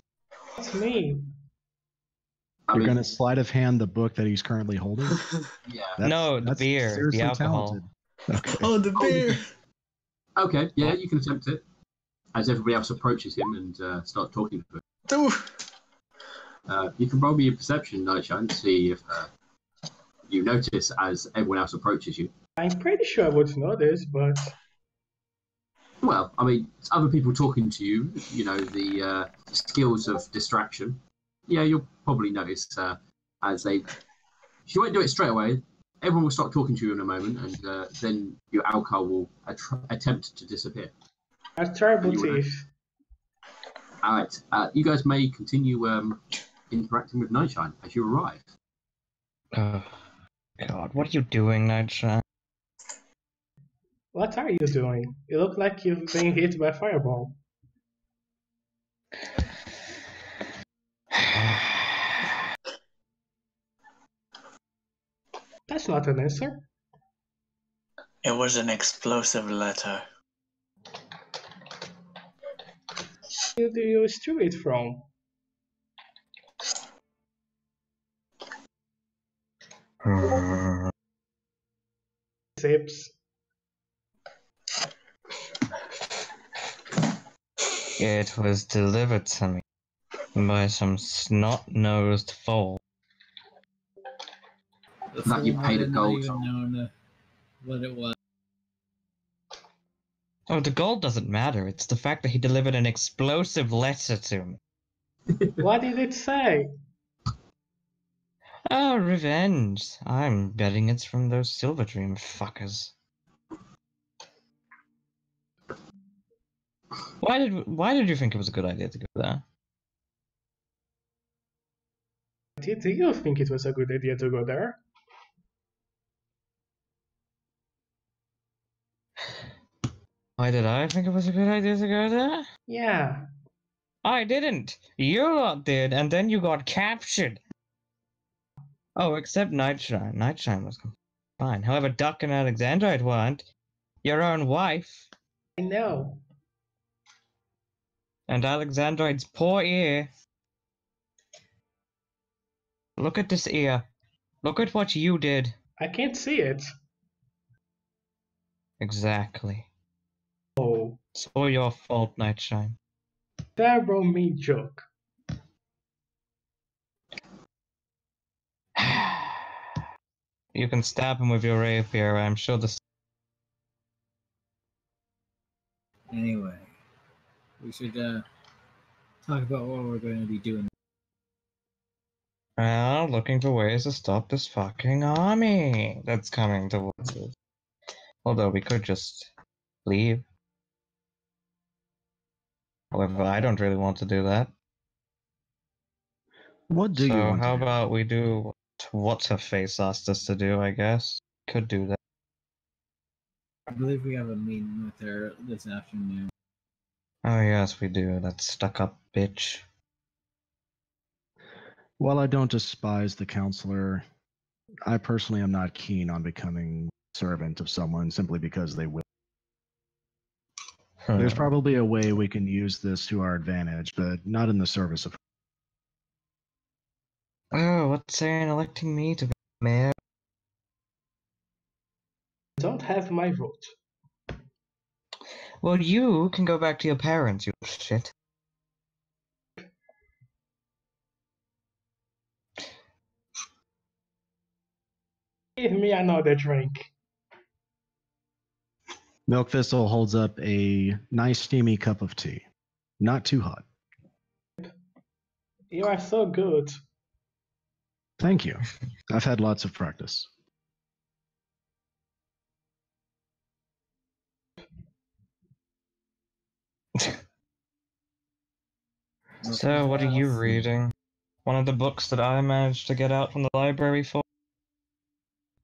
That's me. You're going to sleight of hand the book that he's currently holding? Yeah. No, the beer, the seriously alcohol. talented. Okay. Oh, the beer! Okay, yeah, you can attempt it. As everybody else approaches him and start talking to him. You can roll me a perception, Nightshine, to see if you notice as everyone else approaches you. I'm pretty sure I would notice, but Well, I mean, it's other people talking to you, you know, the skills of distraction. Yeah, you'll probably notice as they... You won't do it straight away. Everyone will start talking to you in a moment, and then your alcohol will attempt to disappear. that's terrible You wanna- teeth. All right, you guys may continue interacting with Nightshine as you arrive. Oh, God, what are you doing, Nightshine? What are you doing? You look like you've been hit by a fireball. That's not an answer. It was an explosive letter. Where do you steal it from? Sips. It was delivered to me by some snot-nosed fool. The That you fool paid might a have not gold. even known what it was. Oh, the gold doesn't matter. It's the fact that he delivered an explosive letter to me. What did it say? Oh, revenge. I'm betting it's from those Silver Dream fuckers. Why did you think it was a good idea to go there? Did you think it was a good idea to go there? Why did I think it was a good idea to go there? Yeah. I didn't. You lot did, and then you got captured. Oh, except Nightshine. Nightshine was fine. However, Duck and Alexandrite weren't. Your own wife. I know. And Alexandrite's poor ear. Look at this ear. Look at what you did. I can't see it. Exactly. Oh, It's all your fault, Nightshine. terrible me joke. You can stab him with your rapier. I'm sure this. Anyway, we should talk about what we're going to be doing. Well, looking for ways to stop this fucking army that's coming towards us. Although we could just leave. However, I don't really want to do that. What do you So want how to do? about we do what her face asked us to do, I guess. Could do that. I believe we have a meeting with her this afternoon. Oh yes, we do. That stuck-up bitch. While I don't despise the counselor, I personally am not keen on becoming servant of someone simply because they will. There's probably a way we can use this to our advantage, but not in the service of. Oh, what's saying electing me to be mayor? Don't have my vote. Well, you can go back to your parents, you shit. Give me another drink. Milk Thistle holds up a nice steamy cup of tea. Not too hot. You are so good. Thank you. I've had lots of practice. So, what are you reading? One of the books that I managed to get out from the library for?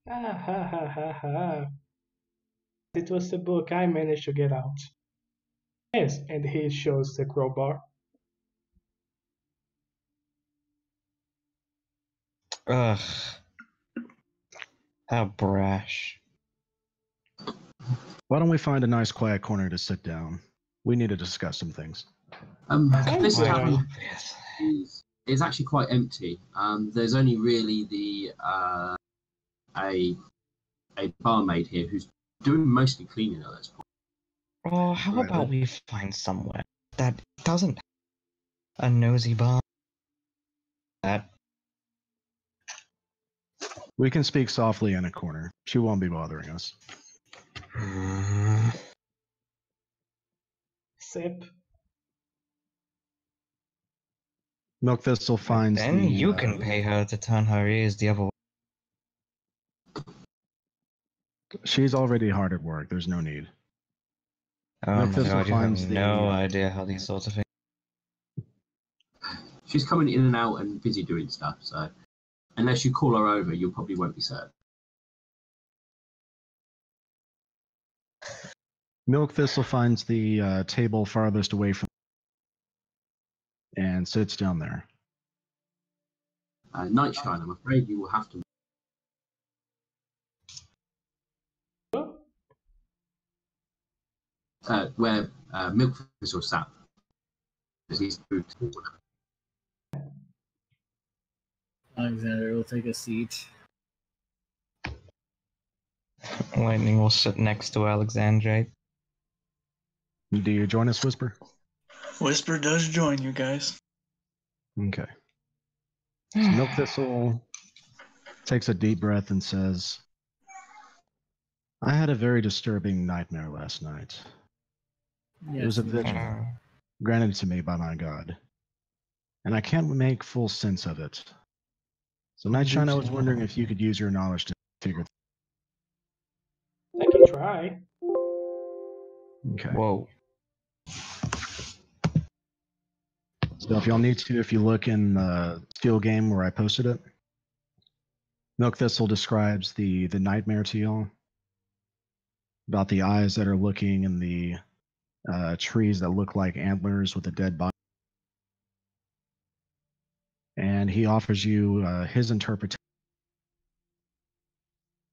Ha ha ha ha ha. It was the book I managed to get out. Yes, and he shows the crowbar. Ugh. How brash. Why don't we find a nice quiet corner to sit down? We need to discuss some things. This Quite tavern Yes. is actually quite empty. There's only really the a barmaid here who's doing mostly cleaning at this point. Oh, how Right, about well- we find somewhere that doesn't have a nosy bar? That We can speak softly in a corner. She won't be bothering us. Sip. Milk Thistle finds then the. you can pay her to turn her ears the other way. She's already hard at work. There's no need. Oh Milk my Thistle god, you have finds no idea how these sorts of things. She's coming in and out and busy doing stuff, so unless you call her over, you probably won't be served. Milk Thistle finds the table farthest away from and sits down there. Nightshine, I'm afraid you will have to. Where Milk Thistle sat. Because he's moved forward. Alexander will take a seat. Lightning will sit next to Alexandre. Do you join us, Whisper? Whisper does join you guys. Okay. So Milk Thistle takes a deep breath and says, I had a very disturbing nightmare last night. Yes, It was a you vision are. granted to me by my god. And I can't make full sense of it. So Nightshine, I was wondering if you could use your knowledge to figure I can try. Okay. Whoa. So if y'all need to, if you look in the Steel game where I posted it, Milk Thistle describes the nightmare to y'all. About the eyes that are looking and the trees that look like antlers with a dead body. And he offers you his interpretation.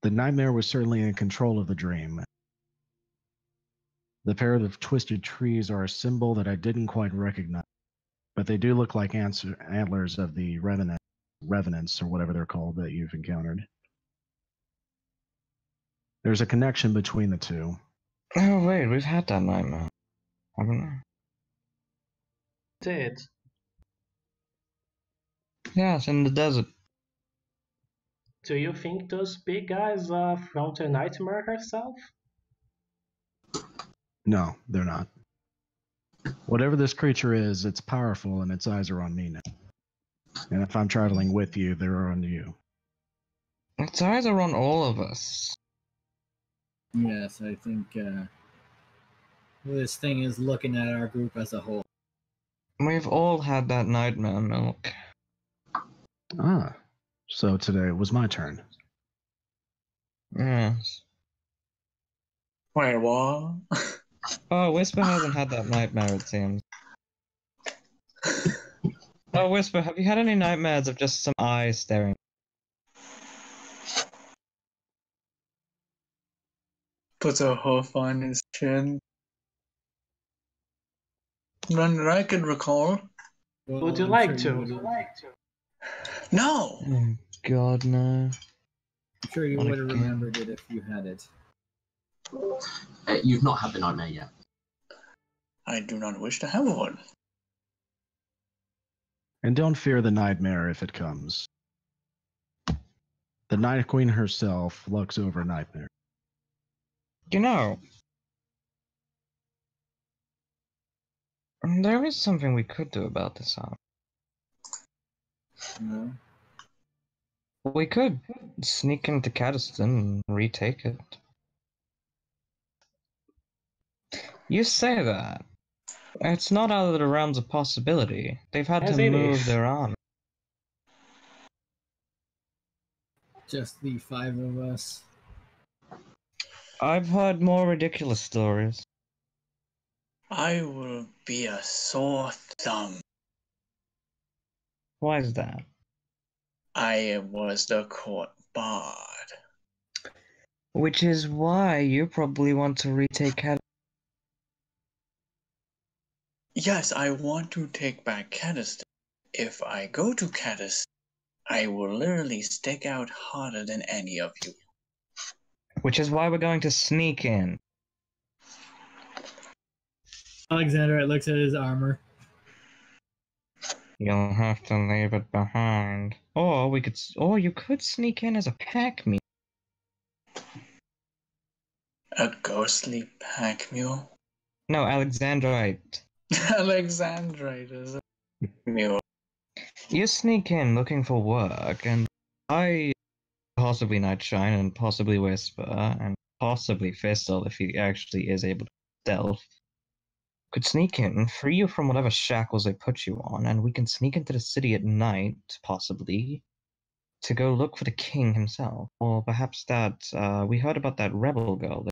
The nightmare was certainly in control of the dream. The pair of twisted trees are a symbol that I didn't quite recognize, but they do look like antlers of the revenants, or whatever they're called, that you've encountered. There's a connection between the two. Oh wait, we've had that nightmare, haven't we? Did. Yes, in the desert. Do you think those big guys are from the nightmare herself? No, they're not. Whatever this creature is, it's powerful and its eyes are on me now. And if I'm traveling with you, they're on you. Its eyes are on all of us. Yes, I think this thing is looking at our group as a whole. We've all had that nightmare, Milk. Ah, so today it was my turn. Yes. Wait, what? Oh, Whisper hasn't had that nightmare, it seems. Oh, Whisper, have you had any nightmares of just some eyes staring? Puts a hoof on his chin. None that I can recall. Well, Would you I'm like sure to? You No! Oh, God, no. I'm sure you Not would have again. remembered it if you had it. You've not had the nightmare yet. I do not wish to have one. And don't fear the nightmare if it comes. The Night Queen herself looks over Nightmare. You know, there is something we could do about this arm. No. We could sneak into Cadiston and retake it. You say that. It's not out of the realms of possibility. They've had Yes, to it move is. their army. Just the 5 of us. I've heard more ridiculous stories. I will be a sore thumb. Why is that? I was the court bard. Which is why you probably want to retake Cadiston. Yes, I want to take back Cadiston. If I go to Cadiston, I will literally stick out harder than any of you. Which is why we're going to sneak in. Alexander looks at his armor. You'll have to leave it behind. Or you could sneak in as a pack mule. A ghostly pack mule? No, Alexandrite. Alexandrite is a mule. You sneak in looking for work, and I, possibly Nightshine, and possibly Whisper, and possibly Fistle if he actually is able to stealth, could sneak in, free you from whatever shackles they put you on, and we can sneak into the city at night, possibly, to go look for the king himself. Or perhaps we heard about that rebel girl.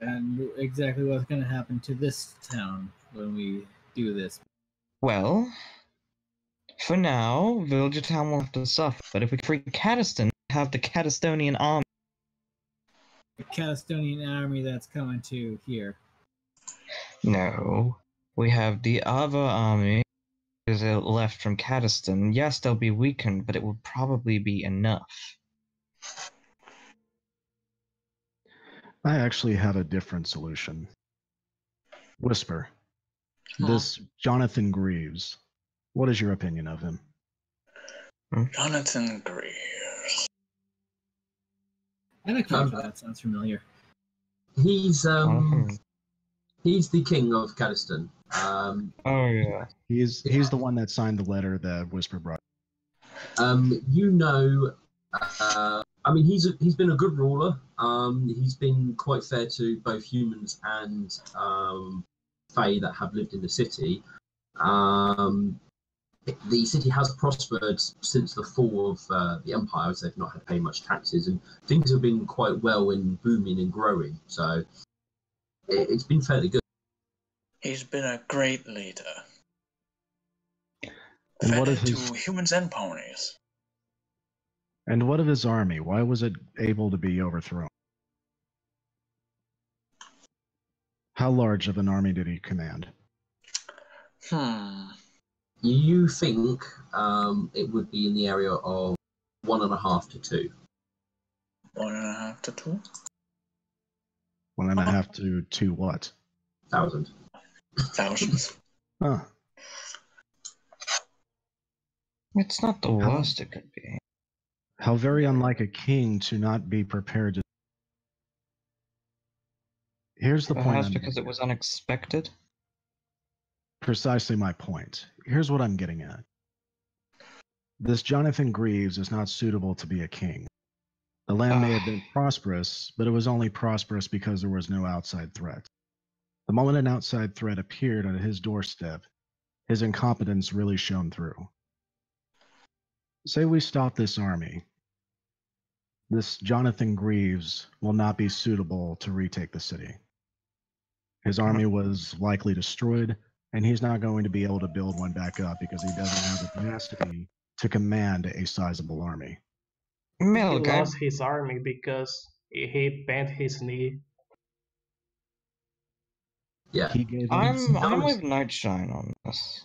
And exactly what's going to happen to this town when we do this. Well, for now, Villager Town will have to suffer, but if we free Cadiston, we have the Cadistonian army. The Cadistonian army that's coming to here. No, we have the other army is left from Cadiston. Yes, they'll be weakened, but it will probably be enough. I actually have a different solution. Whisper. This Jonathan Greaves. What is your opinion of him? Jonathan Greaves. I have a character that sounds familiar. He's the king of Cadiston. Oh yeah. He's the one that signed the letter that Whisper brought. He's been a good ruler. He's been quite fair to both humans and Fae that have lived in the city. The city has prospered since the fall of the Empire, as they've not had to pay much taxes, and things have been quite well and booming and growing. So it's been fairly good. He's been a great leader. And what Fed of his to humans and ponies. And what of his army? Why was it able to be overthrown? How large of an army did he command? You think it would be in the area of 1.5 to 2. 1.5 to 2? 1.5 to 2 what? 1,000. Thousands. Huh. It's not the worst it could be. How very unlike a king to not be prepared to. Here's the point. Perhaps because it was unexpected. Precisely my point. Here's what I'm getting at. This Jonathan Greaves is not suitable to be a king. The land may have been prosperous, but it was only prosperous because there was no outside threat. The moment an outside threat appeared at his doorstep, his incompetence really shone through. Say we stop this army. This Jonathan Greaves will not be suitable to retake the city. His army was likely destroyed, and he's not going to be able to build one back up because he doesn't have the capacity to command a sizable army. He Milk, lost his army because he bent his knee. Yeah. He gave I'm was- with Nightshine on this.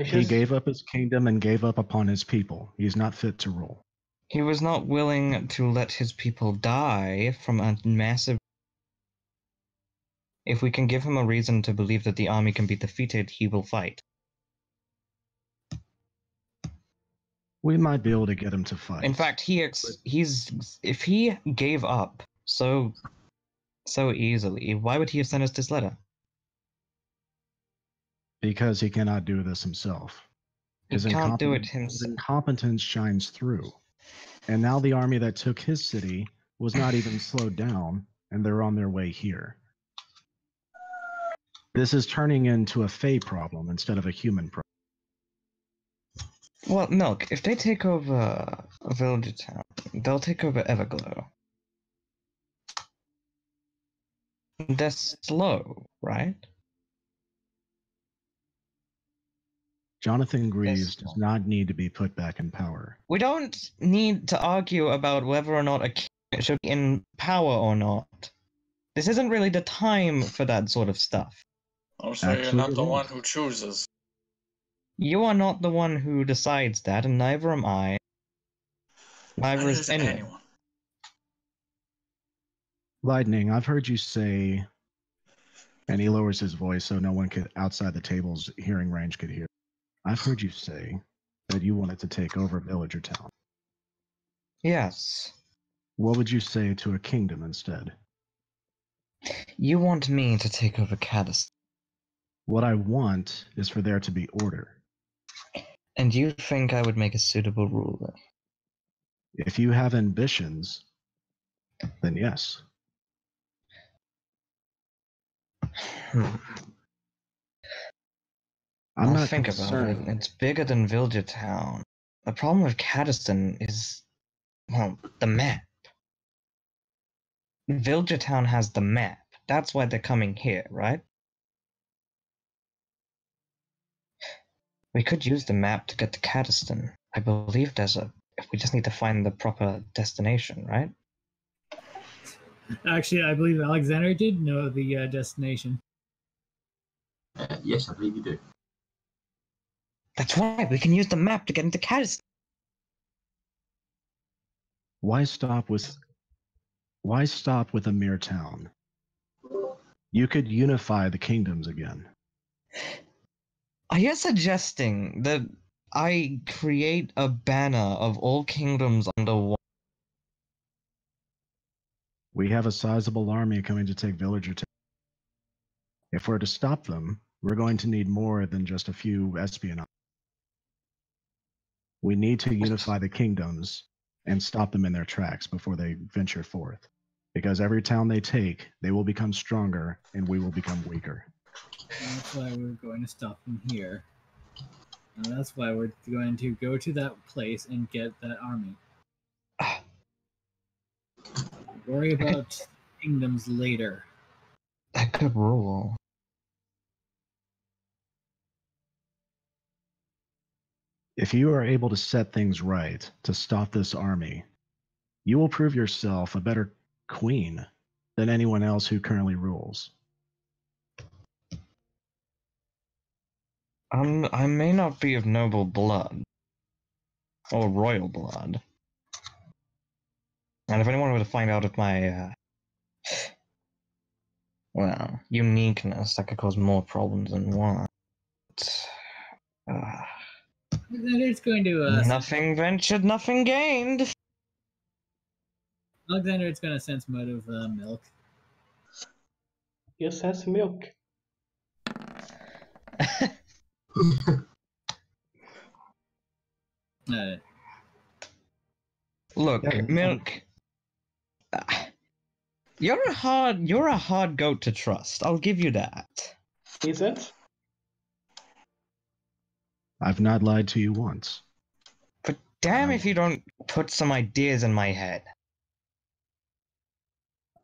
He gave up his kingdom and gave up upon his people. He's not fit to rule. He was not willing to let his people die from a massive. If we can give him a reason to believe that the army can be defeated, he will fight. We might be able to get him to fight. In fact, if he gave up so easily, why would he have sent us this letter? Because he cannot do this himself. He can't do it His himself. incompetence shines through. And now the army that took his city was not even slowed down, and they're on their way here. This is turning into a Fae problem instead of a human problem. Well, Milk, if they take over Villager Town, they'll take over Everglow. They're slow, right? Jonathan Greaves does not need to be put back in power. We don't need to argue about whether or not a king should be in power or not. This isn't really the time for that sort of stuff. Also, you're not the one who chooses. You are not the one who decides that, and neither am I. Neither is anyone. Lightning, I've heard you say, and he lowers his voice so no one could outside the table's hearing range could hear. I've heard you say that you wanted to take over Villager Town. Yes. What would you say to a kingdom instead? You want me to take over Caddis. What I want is for there to be order. And you think I would make a suitable ruler? If you have ambitions, then yes. I'm not think concerned. about it. It's bigger than Villager Town. The problem with Caddiston is, well, the map. Villager Town has the map. That's why they're coming here, right? We could use the map to get to Caddiston. I believe we just need to find the proper destination, right? Actually, I believe Alexander did know the destination. Yes, I believe you do. That's right, we can use the map to get into Caddiston. Why stop with a mere town? You could unify the kingdoms again. Are you suggesting that I create a banner of all kingdoms under one? We have a sizable army coming to take Villager Town. If we're to stop them, we're going to need more than just a few espionage. We need to unify the kingdoms and stop them in their tracks before they venture forth. Because every town they take, they will become stronger and we will become weaker. And that's why we're going to stop them here. And that's why we're going to go to that place and get that army. Worry about kingdoms later. I could rule. If you are able to set things right to stop this army, you will prove yourself a better queen than anyone else who currently rules. I may not be of noble blood, or royal blood. And if anyone were to find out of my, uniqueness, that could cause more problems than one. Alexander's going to... nothing ventured, nothing gained. Alexander is going to sense motive milk. You sense milk. Look, Milk. You're a hard goat to trust. I'll give you that. Is it? I've not lied to you once. But damn if you don't put some ideas in my head.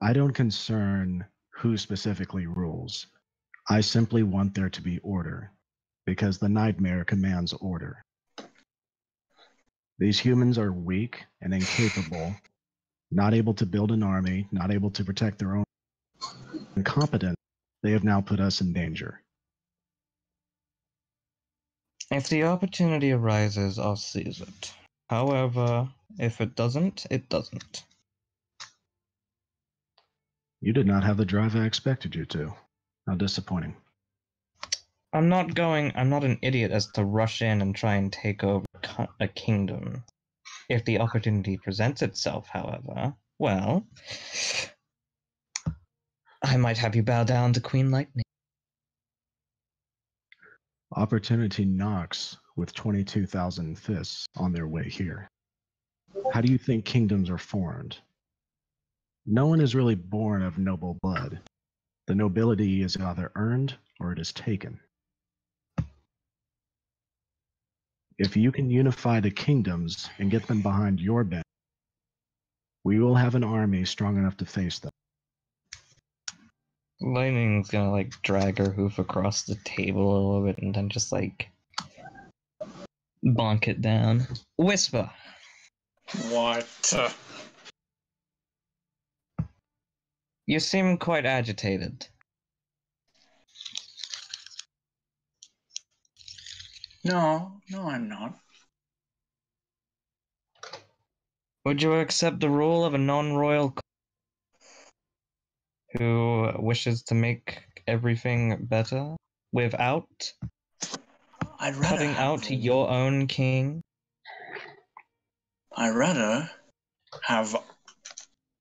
I don't concern who specifically rules. I simply want there to be order, because the nightmare commands order. These humans are weak and incapable, not able to build an army, not able to protect their own. Incompetent, they have now put us in danger. If the opportunity arises, I'll seize it. However, if it doesn't, it doesn't. You did not have the drive I expected you to. How disappointing. I'm not an idiot as to rush in and try and take over a a kingdom. If the opportunity presents itself, however, well, I might have you bow down to Queen Lightning. Opportunity knocks with 22,000 fists on their way here. How do you think kingdoms are formed? No one is really born of noble blood. The nobility is either earned or it is taken. If you can unify the kingdoms and get them behind your banner, we will have an army strong enough to face them. Lightning's gonna like drag her hoof across the table a little bit and then just like bonk it down. Whisper. What? You seem quite agitated. No, I'm not. Would you accept the rule of a non-royal who wishes to make everything better without I'd rather cutting have out your own king? I'd rather have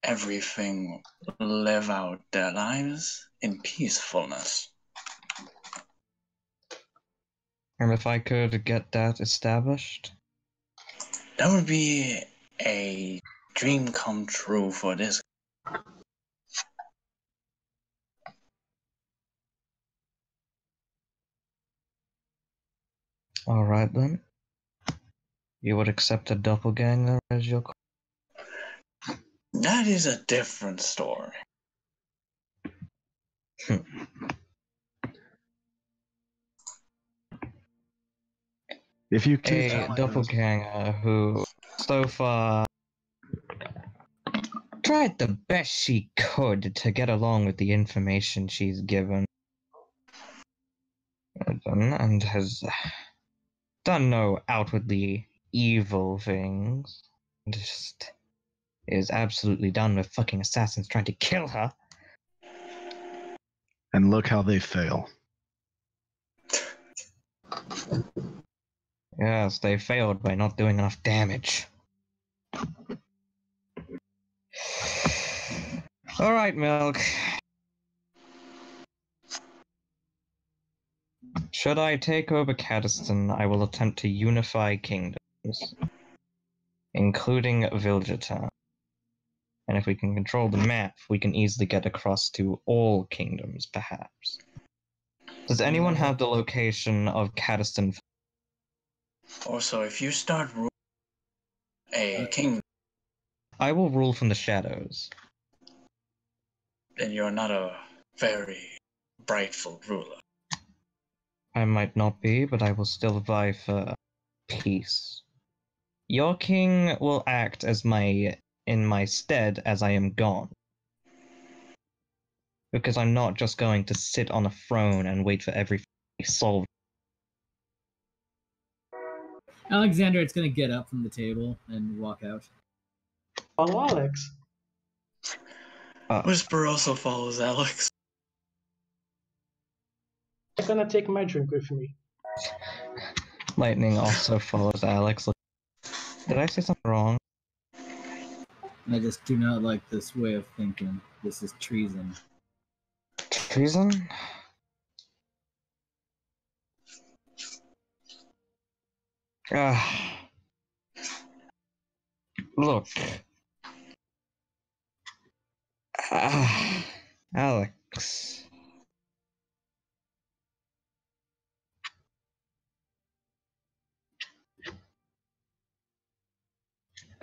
everything live out their lives in peacefulness. And if I could get that established? That would be a dream come true for this. Alright then. You would accept a doppelganger as your... That is a different story. If you A keep doppelganger who so far tried the best she could to get along with the information she's given and has done no outwardly evil things, just is absolutely done with fucking assassins trying to kill her. and look how they fail. Yes, they failed by not doing enough damage. Alright, Milk. Should I take over Caddiston, I will attempt to unify kingdoms, including Vilgetown. And if we can control the map, we can easily get across to all kingdoms, perhaps. Does anyone have the location of Caddiston? Also, if you start a kingdom, I will rule from the shadows. then you're not a very brightful ruler. I might not be, but I will still vie for peace. Your king will act as in my stead as I am gone. Because I'm not just going to sit on a throne and wait for everything to be solved. Alexander is going to get up from the table and walk out. Oh, Alex. Whisper also follows Alex. I'm gonna take my drink with me. Lightning also follows Alex. Did I say something wrong? I just do not like this way of thinking. This is treason. Treason? Look. Alex.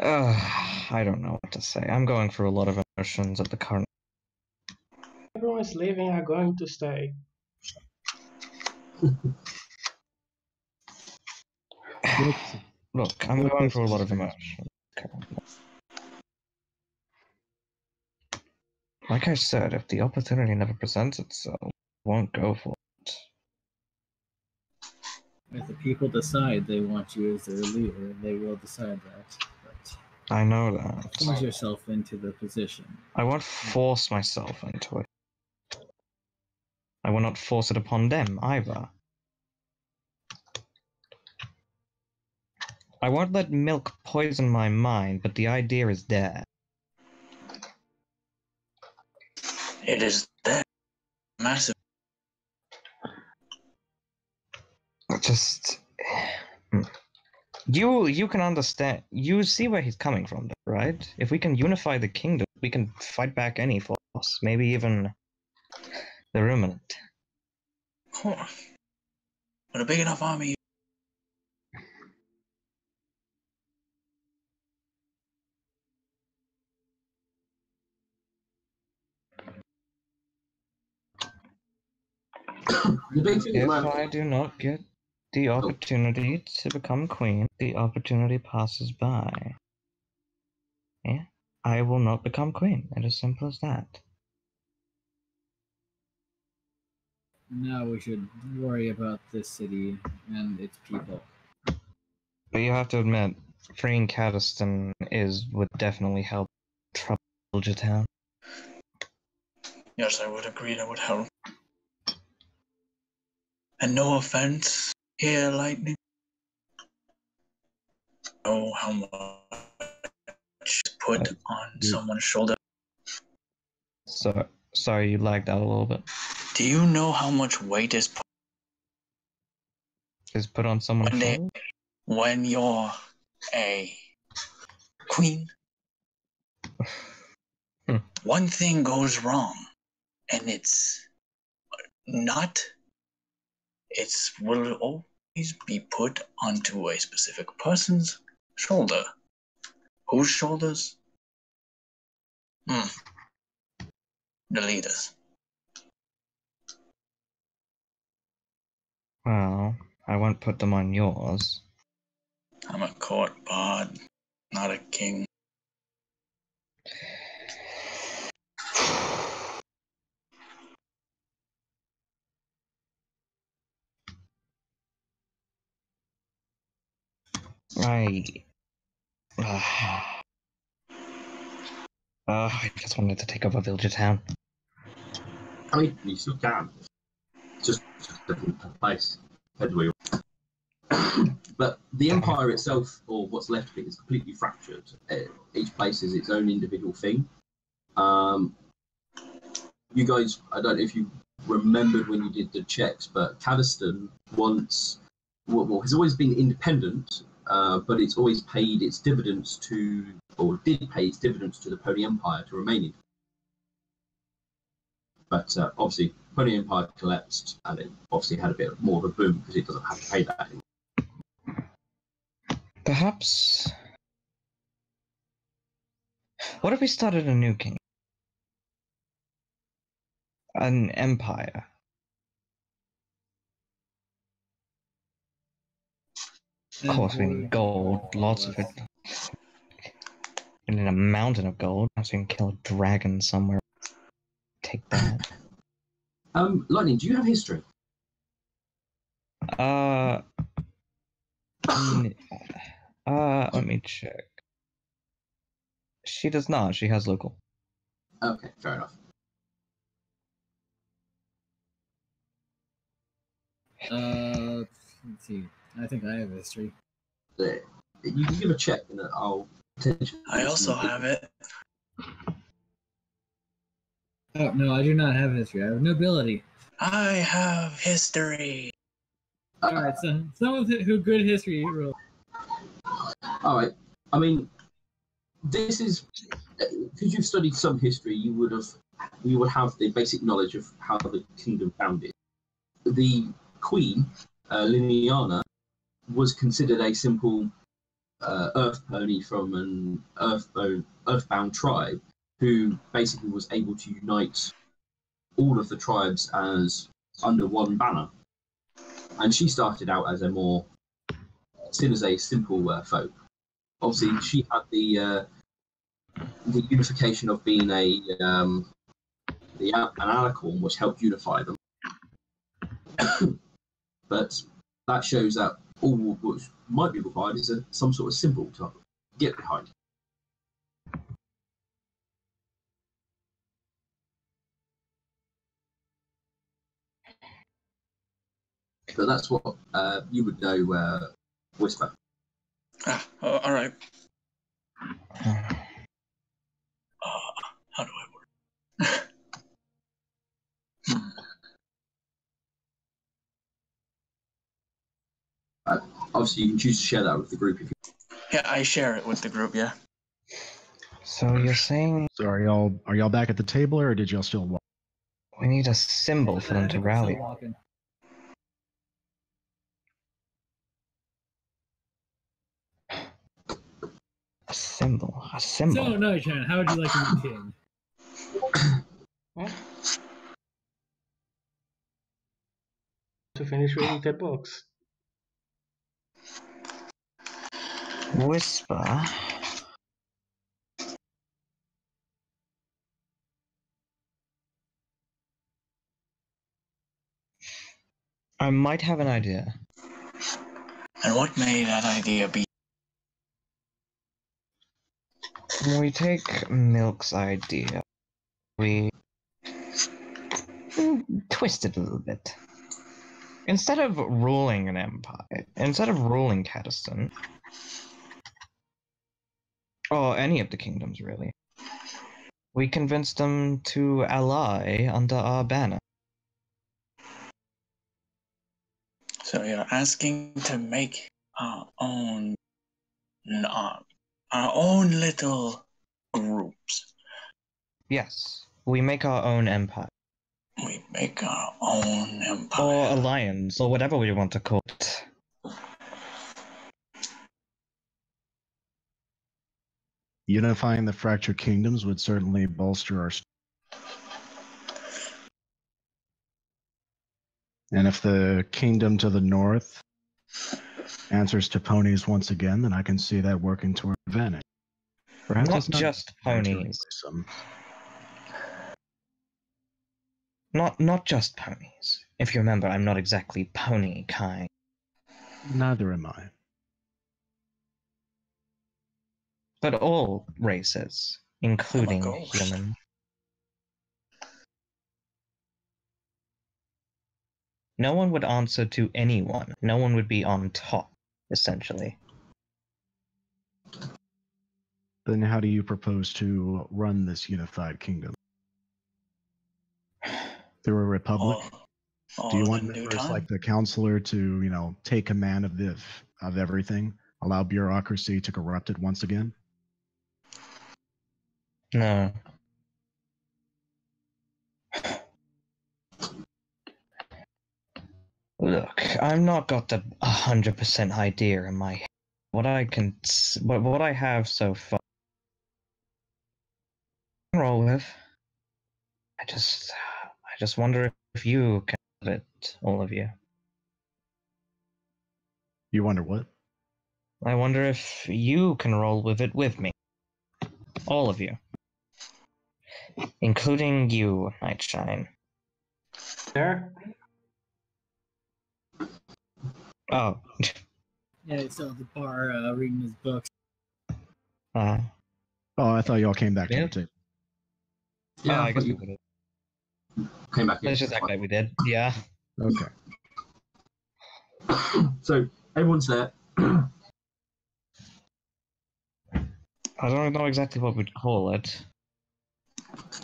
I don't know what to say. I'm going through a lot of emotions at the current. Everyone's leaving, I'm going to stay. Look, I'm going through a lot of emotions. Like I said, if the opportunity never presents itself, I won't go for it. If the people decide they want you as their leader, they will decide that. But I know that. force yourself into the position. I won't force myself into it. I will not force it upon them either. I won't let milk poison my mind, but the idea is there. It is there. Massive. Just you can understand. You see where he's coming from, though, right? If we can unify the kingdom, we can fight back any force, maybe even the Ruminant. Huh. With a big enough army. The big thing at the If moment. I do not get the opportunity to become queen, the opportunity passes by. Yeah, I will not become queen. It is simple as that. Now we should worry about this city and its people. But you have to admit, freeing Cadiston would definitely help trouble Town. Yes, I would agree that would help. And no offense here, Lightning. Know how much is put on someone's shoulder. So sorry, you lagged out a little bit. Do you know how much weight is Put on someone's when shoulder? when you're a queen? One thing goes wrong, and it will always be put onto a specific person's shoulder. Whose shoulders? The leaders. Well, I won't put them on yours. I'm a court bard, not a king. I just wanted to take over Villager Town. I mean, you still can. Just a different place. Headwheel. But the empire itself, or what's left of it, is completely fractured. Each place is its own individual thing. You guys, I don't know if you remembered when you did the checks, but Cadiston has always been independent, but it's always paid its dividends to, or did pay its dividends to the Pony Empire to remain independent. But obviously, Pony Empire collapsed, and it obviously had a bit more of a boom because it doesn't have to pay that anymore. Perhaps. What if we started a new king? An empire. Of course, we need gold, lots of it. We need a mountain of gold. So we can kill a dragon somewhere. Take that. Lightning, do you have history? Let me check. She does not. She has local. Okay, fair enough. Let's see. I think I have history. You can give a check, and I'll potentially. I also have it. Oh no, I do not have history. I have nobility. I have history. All right, so someone who good history roll. All right. I mean, this is because you've studied some history. You would have the basic knowledge of how the kingdom founded. The Queen Iliana was considered a simple earth pony from an earthbound tribe who basically was able to unite all of the tribes as under one banner. And she started out as a simple folk. Obviously, she had the unification of being an alicorn, which helped unify them. But that shows that all what might be required is some sort of symbol to get behind. But that's what you would know, Whisper. All right. How do I work? Obviously, you can choose to share that with the group if you. Yeah, I share it with the group. Yeah. So you're saying So are y'all back at the table, or did y'all still walk? we need a symbol for them to rally? Walking. A symbol. A symbol. So, no, Sharon, how would you like to be king? To finish reading the books. Whisper. I might have an idea. And what may that idea be? We take Milk's idea. We twist it a little bit. Instead of ruling an empire, instead of ruling Cadiston, or any of the kingdoms really, we convince them to ally under our banner. So you're asking to make our own little groups. Yes, we make our own empire. We make our own empire. Or alliance, or whatever we want to call it. Unifying the fractured kingdoms would certainly bolster our. And if the kingdom to the north answers to ponies once again, then I can see that working to our advantage. Perhaps Not it's not just ponies. some. Not just ponies. If you remember, I'm not exactly pony kind. Neither am I. But all races, including ghost. human. No one would answer to anyone. No one would be on top, essentially. Then how do you propose to run this unified kingdom? Through a republic? All Do you in want due members time. like the counselor to, take command of everything, allow bureaucracy to corrupt it once again? No. Look, I've not got the 100% idea in my head. What I have so far, I can roll with. I just wonder if you can have it, all of you. You wonder what? I wonder if you can roll with it with me. All of you. Including you, Nightshine. There? Oh. Yeah, he's still at the bar reading his books. Oh, I thought y'all came back to Yeah. the table. Yeah, I guess we you did. came back in. Let's just act like we did. Yeah. Okay. So everyone's there. I don't know exactly what we'd call it.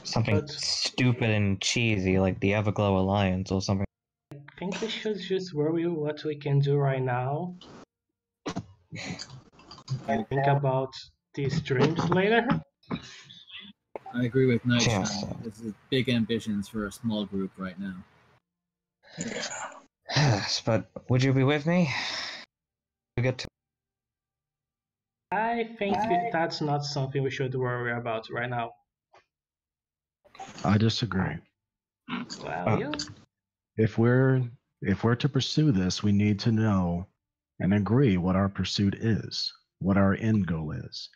Something But- stupid and cheesy like the Everglow Alliance or something. I think we should just worry what we can do right now. And think about these dreams later. I agree with Nightshine. Yes. This is big ambitions for a small group right now. Yeah. Yes, but would you be with me? We get to. I think that's not something we should worry about right now. I disagree. Well, you? If we're to pursue this, we need to know and agree what our pursuit is, what our end goal is.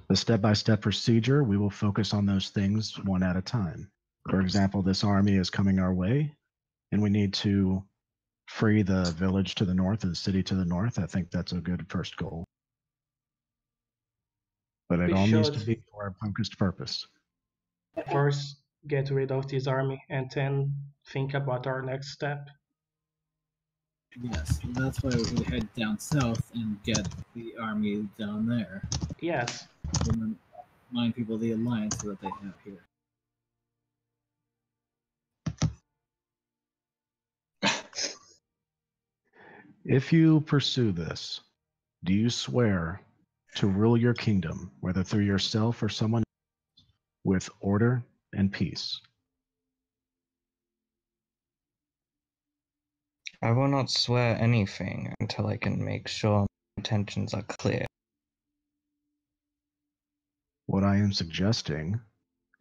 The step-by-step procedure, we will focus on those things one at a time. For example, this army is coming our way, and we need to free the village to the north and the city to the north. I think that's a good first goal. But it We all needs to should. be for our focused purpose. First, get rid of this army and then think about our next step. Yes, that's why we head down south and get the army down there. Yes. And remind people of the alliance that they have here. If you pursue this, do you swear to rule your kingdom, whether through yourself or someone else, with order and peace? I will not swear anything until I can make sure my intentions are clear. What I am suggesting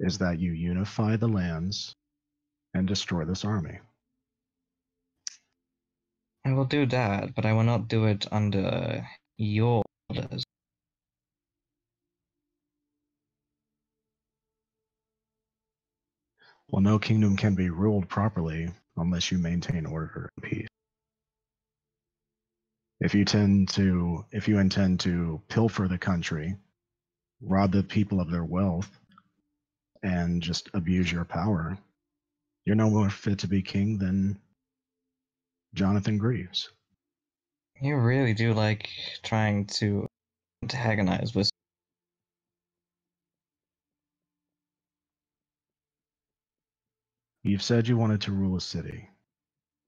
is that you unify the lands and destroy this army. I will do that, but I will not do it under your orders. Well, no kingdom can be ruled properly unless you maintain order and peace. If you intend to pilfer the country, rob the people of their wealth, and just abuse your power, you're no more fit to be king than Jonathan Greaves. You really do like trying to antagonize with. You've said you wanted to rule a city.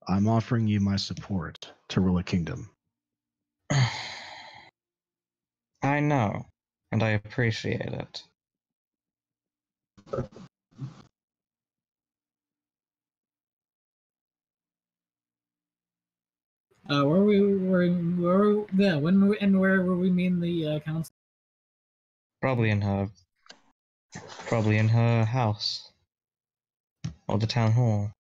I'm offering you my support to rule a kingdom. I know, and I appreciate it. When and where were we meeting the council? Probably in her house. Or the town hall.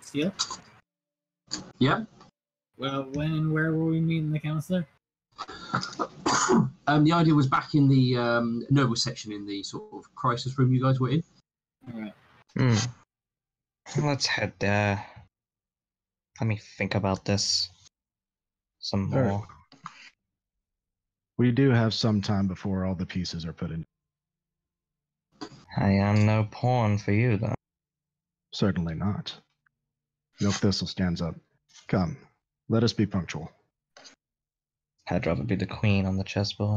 Steel? Yeah. Well, when and where were we meeting the counselor? The idea was back in the noble section in the sort of crisis room you guys were in. Alright. Let's head there. Let me think about this some more. Very well. We do have some time before all the pieces are put in. I am no pawn for you, though. Certainly not. Milk Thistle stands up. Come, let us be punctual. I'd rather be the queen on the chessboard.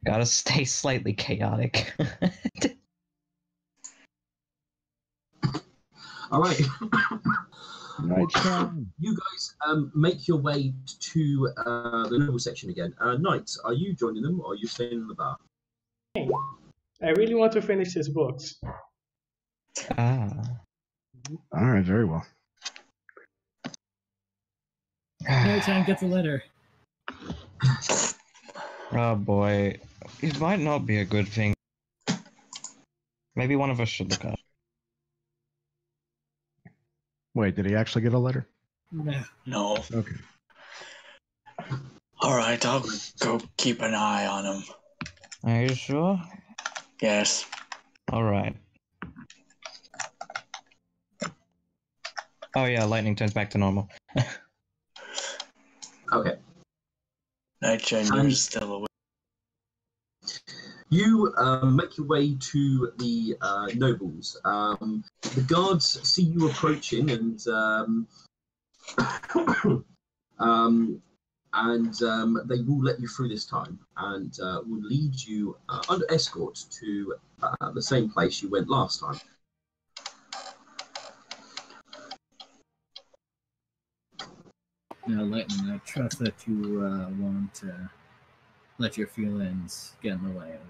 Gotta stay slightly chaotic. All right. Night You guys make your way to the noble section again. Knight, are you joining them or are you staying in the bar? I really want to finish these books. Ah. All right, very well. No time, get the letter. Oh boy. It might not be a good thing. Maybe one of us should look up. Wait, did he actually get a letter? No. No. Okay. Alright, I'll go keep an eye on him. Are you sure? Yes. Alright. Oh yeah, lightning turns back to normal. Okay. Nightshade, you're still awake. You make your way to the nobles. The guards see you approaching and they will let you through this time and will lead you under escort to the same place you went last time. No, Lightning, I trust that you won't let your feelings get in the way of it.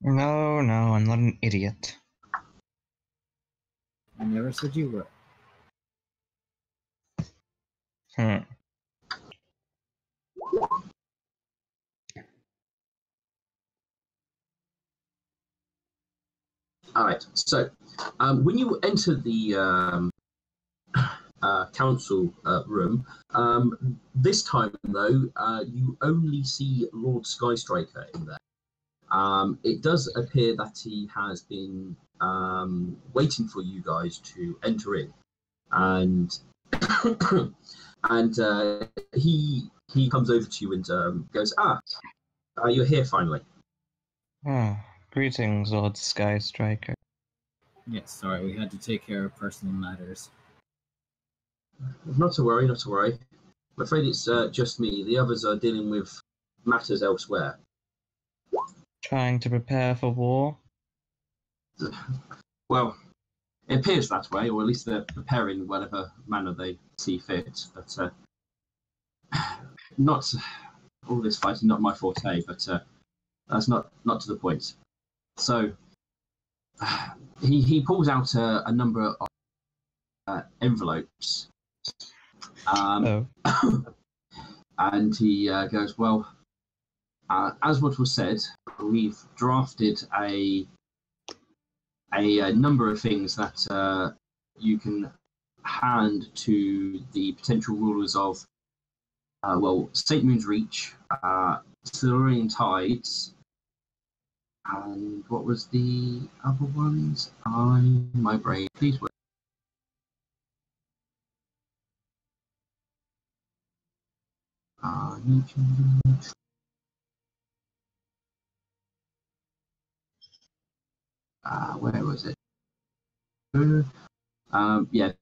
No, I'm not an idiot. I never said you were. All right. So when you enter the council room, this time though, you only see Lord Skystriker in there. It does appear that he has been waiting for you guys to enter in, and and he comes over to you and goes, you're here finally. Greetings, Lord Sky Striker. Yes, sorry, we had to take care of personal matters. Not to worry, not to worry. I'm afraid it's just me. The others are dealing with matters elsewhere. Trying to prepare for war? Well, it appears that way, or at least they're preparing in whatever manner they see fit. But not all this fighting, not my forte. But that's not to the point. So he pulls out a number of envelopes, and he goes, "Well, as what was said, we've drafted a number of things that you can hand to the potential rulers of, St. Moon's Reach, Silurian Tides, and what was the other ones? My brain, please wait. Where was it?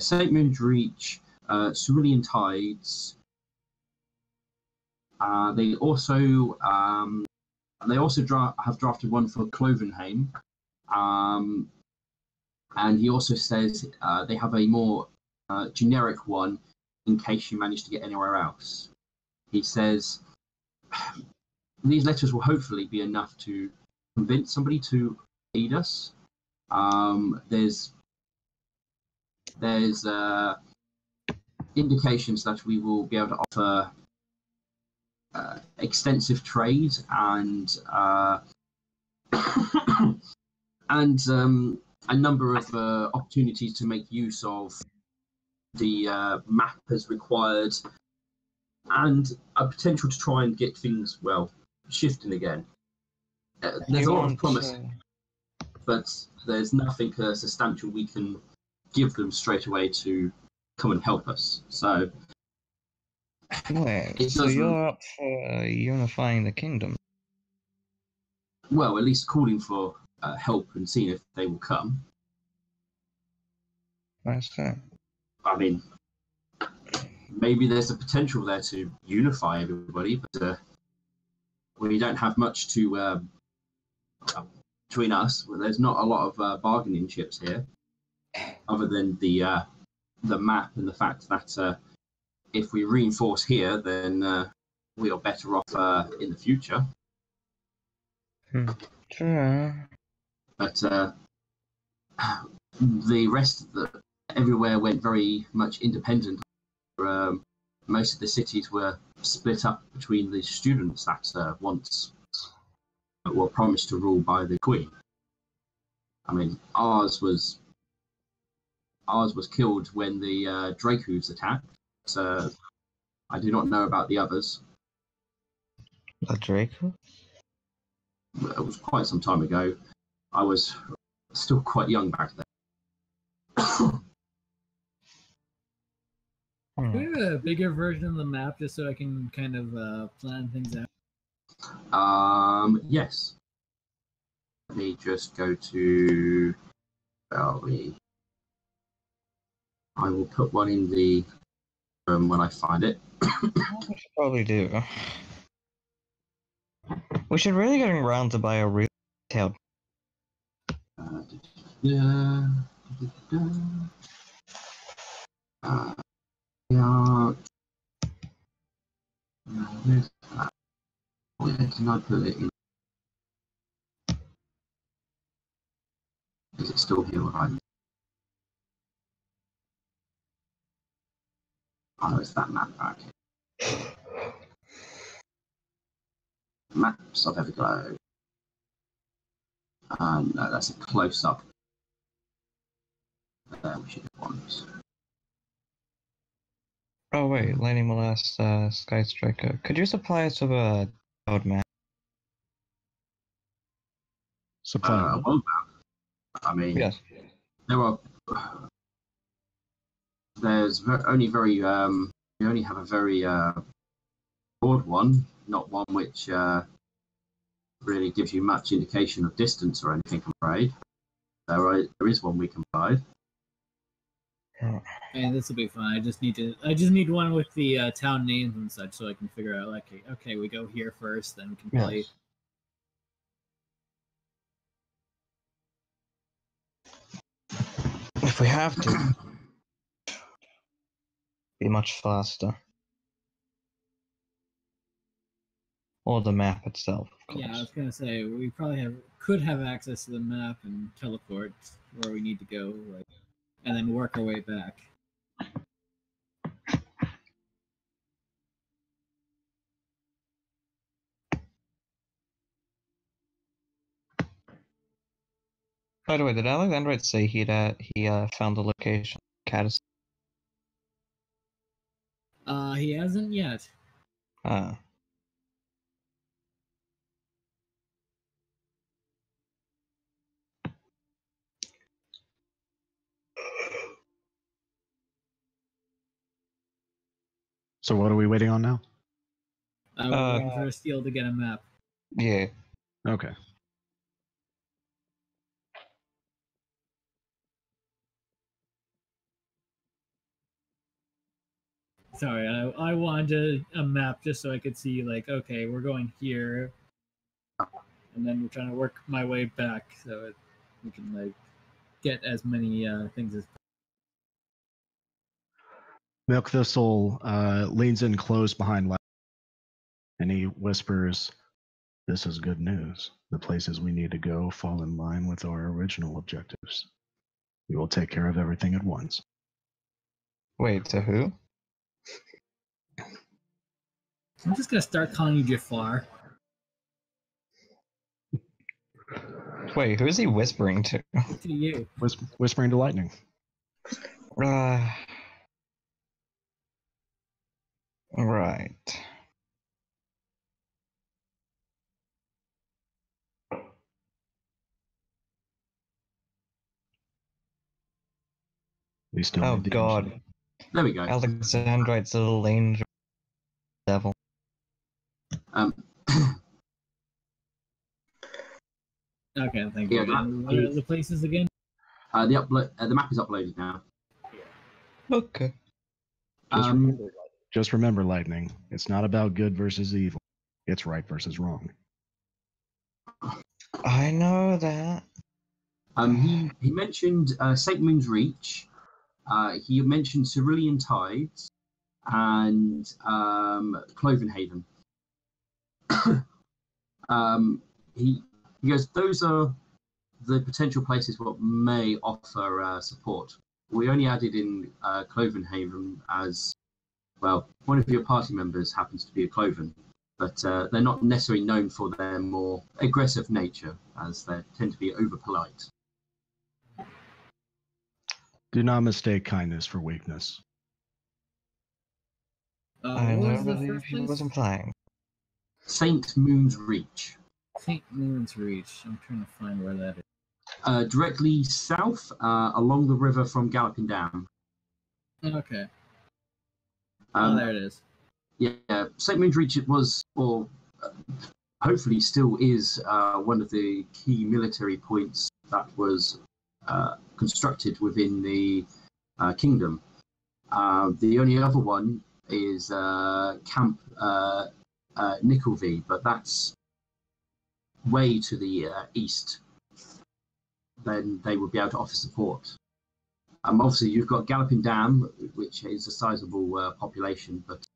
St. Moon's Reach, Cerulean Tides. They also have drafted one for Clovenheim, and he also says they have a more generic one in case you manage to get anywhere else. He says these letters will hopefully be enough to convince somebody to aid us. There's indications that we will be able to offer extensive trade and a number of opportunities to make use of the map as required, and a potential to try and get things shifting again. There's a lot of promise, but there's nothing substantial we can give them straight away to come and help us. So, so you're up for unifying the kingdom? Well, at least calling for help and seeing if they will come. That's fair. I mean, maybe there's a potential there to unify everybody, but we don't have much to between us. Well, there's not a lot of bargaining chips here, other than the map and the fact that if we reinforce here, then we are better off in the future. Sure. But the rest of everywhere went very much independent. Most of the cities were split up between the students that once were promised to rule by the Queen. I mean, ours was killed when the Dracoos attacked. So I do not know about the others. The Draco? It was quite some time ago. I was still quite young back then. Do we have a bigger version of the map just so I can kind of plan things out? Yes. Let me just go to. I will put one in the room when I find it. We should probably do. We should really get around to buy a real tail. Where can I put it in? Is it still here? Oh, it's that map back. Maps of Everglow. No, that's a close-up. We should have ones. Oh wait, Lightning Molest, Sky Striker. Could you supply us with a code map? Supply. A world map. I mean, Yes. there are there's we only have a very broad one, not one which really gives you much indication of distance or anything, I'm afraid. There is one we can provide. And this will be fine. I just need one with the town names and such, so I can figure out like, okay, we go here first, then we can play. Yes. If we have to, be much faster. Or the map itself, of course. Yeah, I was gonna say we probably could have access to the map and teleport where we need to go, like, and then work our way back. By the way, did Alexandrite say he found the location? Caddis. He hasn't yet. Ah. So what are we waiting on now? We're waiting for Steel to get a map. Yeah. Okay. Sorry, I wanted a map just so I could see, like, okay, we're going here, and then we're trying to work my way back so we can, like, get as many things as. Milk Thistle leans in close behind Lightning, and he whispers, "This is good news. The places we need to go fall in line with our original objectives. We will take care of everything at once." Wait, to who? I'm just gonna start calling you Jafar. Wait, who is he whispering to? To you. Whispering to Lightning. Right. We still Oh need the God. engine. There we go. Alexandrite's a little angel devil. Okay, thank you. Yeah, What are the places again? The map is uploaded now. Okay. Just remember, Lightning, it's not about good versus evil. It's right versus wrong. I know that. He mentioned St. Moon's Reach. He mentioned Cerulean Tides and Clovenhaven. He goes, those are the potential places what may offer support. We only added in Clovenhaven as, well, one of your party members happens to be a Cloven, but they're not necessarily known for their more aggressive nature, as they tend to be over-polite. Do not mistake kindness for weakness. I What was know the that first he place? wasn't playing. St. Moon's Reach. St. Moon's Reach. I'm trying to find where that is. Directly south, along the river from Galloping Dam. Okay. There it is. Yeah, St. Moon's Reach was, or hopefully still is, one of the key military points that was constructed within the kingdom. The only other one is Camp Nickelvie, but that's way to the east. Then they would be able to offer support. Obviously, you've got Galloping Dam, which is a sizable population, but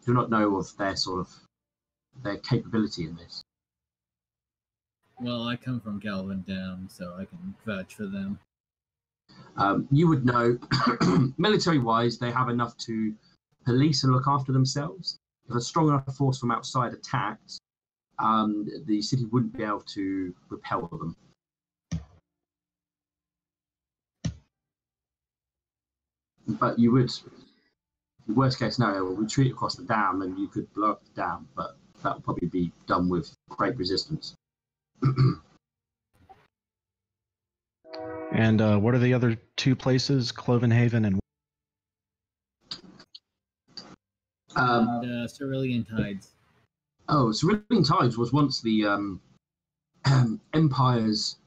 do not know of their capability in this. Well, I come from Galvin Dam, so I can vouch for them. You would know, military-wise, they have enough to police and look after themselves. If a strong enough force from outside attacks, the city wouldn't be able to repel them. But you would, worst case scenario, retreat across the dam and you could blow up the dam, but that would probably be done with great resistance. And what are the other two places? Clovenhaven and... And Cerulean Tides. Oh, Cerulean Tides was once the Empire's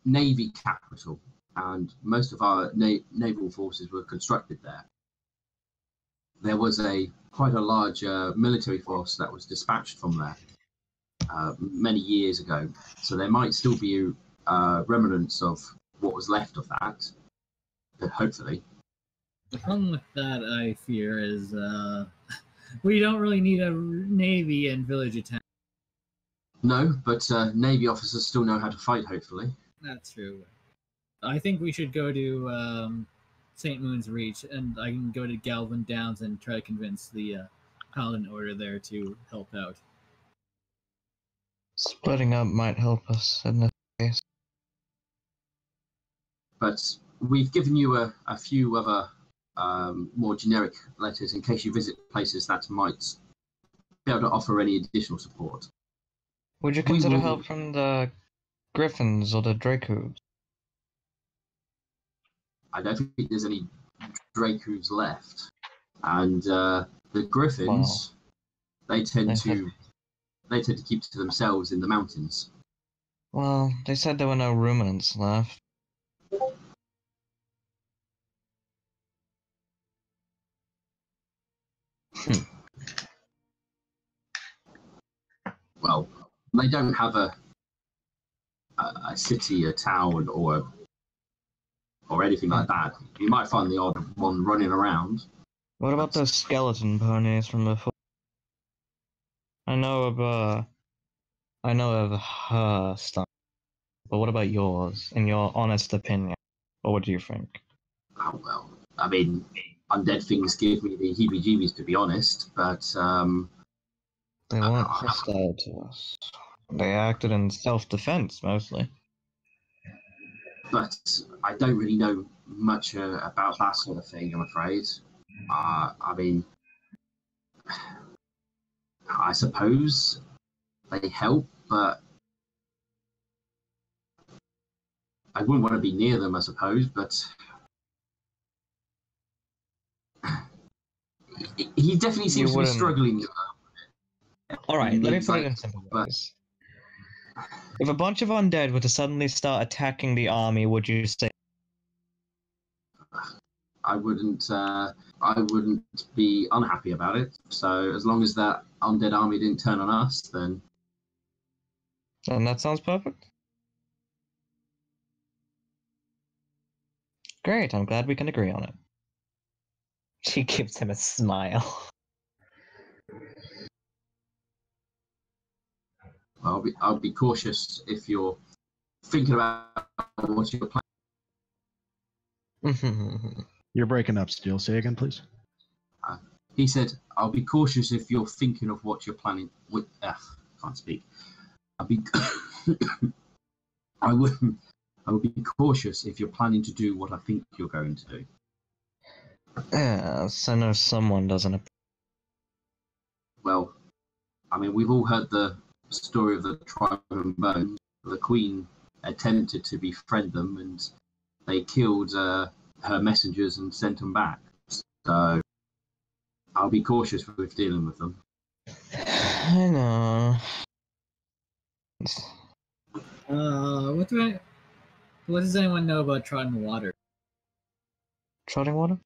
navy capital, and most of our naval forces were constructed there. There was quite a large military force that was dispatched from there many years ago, so there might still be remnants of what was left of that, hopefully. The problem with that, I fear, is we don't really need a navy in Village of Town. No, but navy officers still know how to fight, hopefully. That's true. I think we should go to St. Moon's Reach, and I can go to Galvin Downs and try to convince the Paladin Order there to help out. Splitting up might help us in this case. But we've given you a few other more generic letters in case you visit places that might be able to offer any additional support. Would you consider help from the Griffins or the Dracos? I don't think there's any Dracos left, and the Griffins, they tend to keep to themselves in the mountains. Well, they said there were no ruminants left. Well, they don't have a city, a town, or anything like that. You might find the odd one running around. What about those skeleton ponies from before? I know of her stuff, but what about yours, in your honest opinion? Or what do you think? Oh, well, I mean, undead things give me the heebie-jeebies, to be honest, but they weren't hostile to us. They acted in self-defense, mostly. But I don't really know much about that sort of thing, I'm afraid. I mean, I suppose they help, but I wouldn't want to be near them, I suppose, but he definitely seems to be struggling. Alright, let me put it in simple ways. If a bunch of undead were to suddenly start attacking the army, would you say? I wouldn't be unhappy about it. So as long as that undead army didn't turn on us, then... And that sounds perfect. Great, I'm glad we can agree on it. She gives him a smile. I'll be cautious if you're thinking about what you're planning. You're breaking up, Steel. Say again, please. He said, "I'll be cautious if you're thinking of what you're planning." Can't speak. I would be cautious if you're planning to do what I think you're going to do. Yes, I know someone doesn't. Well, I mean, we've all heard the story of the Tribe and Bone. The Queen attempted to befriend them, and they killed her messengers and sent them back. So I'll be cautious with dealing with them. I know. What does anyone know about Trodden Water? Trodden Water?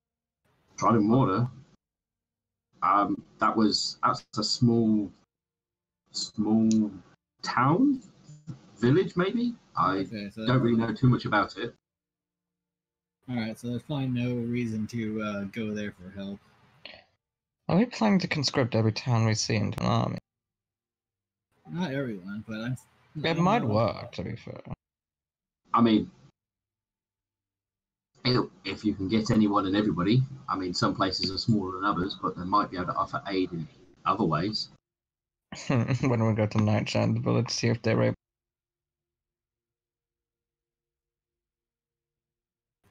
Trodden Water? That's a small town? Village, maybe? I don't really know too much about it. Alright, so there's probably no reason to go there for help. Are we planning to conscript every town we see into an army? Not everyone, but it might work, to be fair. I mean, if you can get anyone and everybody, I mean, some places are smaller than others, but they might be able to offer aid in other ways. When we go to Nightshine Village, see if they're able.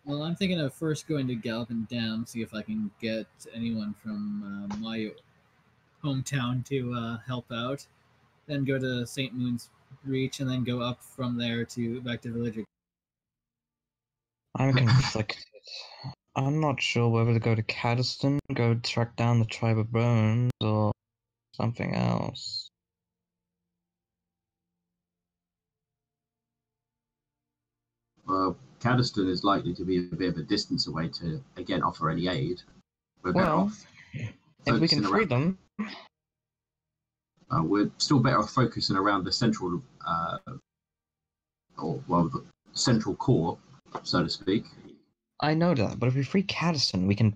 Well, I'm thinking of first going to Galvin Dam, see if I can get anyone from my hometown to help out. Then go to St. Moon's Reach, and then go up from there back to Village. I'm conflicted. I'm not sure whether to go to Caddiston, go track down the tribe of Bones, or something else. Well, Caddiston is likely to be a bit of a distance away to, again, offer any aid. We're better Well, off if we can focusing free around. them, We're still better off focusing around the central, the central core, so to speak. I know that, but if we free Caddiston, we can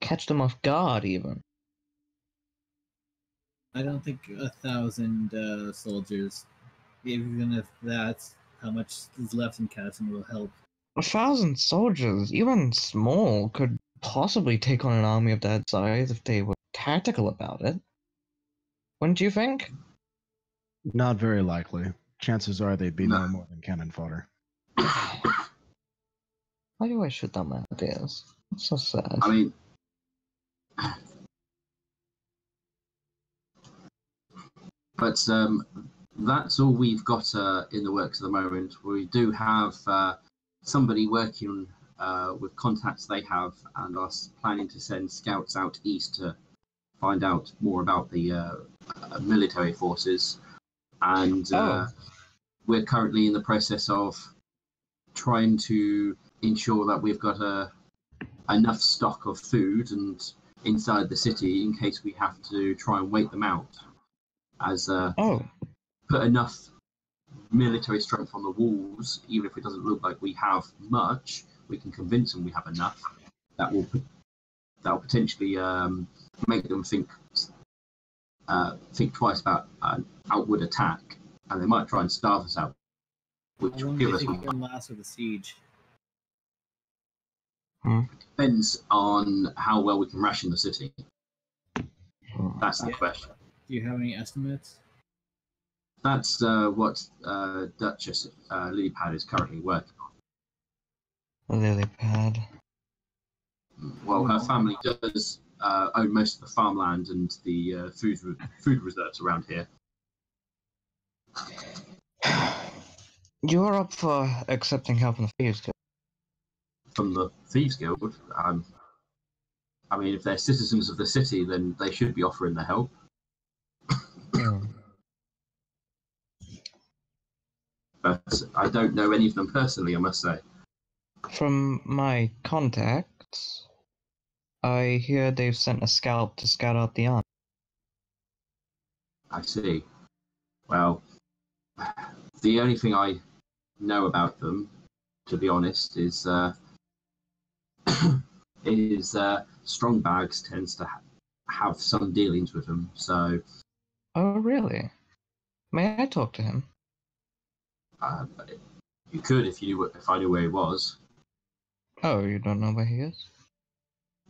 catch them off guard, even. I don't think 1,000 soldiers, even if that's how much is left in Casson, will help. 1,000 soldiers, even small, could possibly take on an army of that size if they were tactical about it. Wouldn't you think? Not very likely. Chances are they'd be No. no more than cannon fodder. Why do I shoot down my ideas? It's so sad. I mean, but that's all we've got in the works at the moment. We do have somebody working with contacts they have and are planning to send scouts out east to find out more about the military forces. And we're currently in the process of trying to ensure that we've got enough stock of food and inside the city in case we have to try and wait them out. As put enough military strength on the walls, even if it doesn't look like we have much, we can convince them we have enough. That will potentially make them think twice about an outward attack, and they might try and starve us out, which How will long give do you us. think we can last with the siege? Depends on how well we can ration the city. That's the question. Do you have any estimates? That's what Duchess Lilypad is currently working on. Lilypad. Well, her family does own most of the farmland and the food reserves around here. You're up for accepting help from the Thieves Guild. From the Thieves Guild? I mean, if they're citizens of the city, then they should be offering their help. But I don't know any of them personally, I must say. From my contacts, I hear they've sent a scout to scout out the army. I see. Well, the only thing I know about them, to be honest, is Strongbags tends to have some dealings with them. So. Oh, really? May I talk to him? You could if I knew where he was. Oh, you don't know where he is?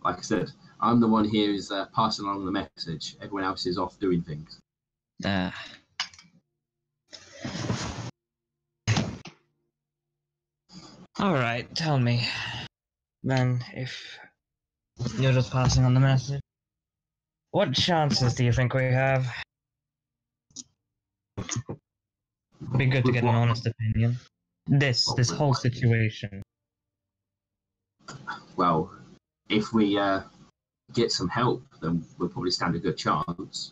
Like I said, I'm the one here who's passing along the message. Everyone else is off doing things. Alright, tell me. Then, if you're just passing on the message, what chances do you think we have? Be good to get an honest opinion. This whole situation. Well, if we get some help, then we'll probably stand a good chance.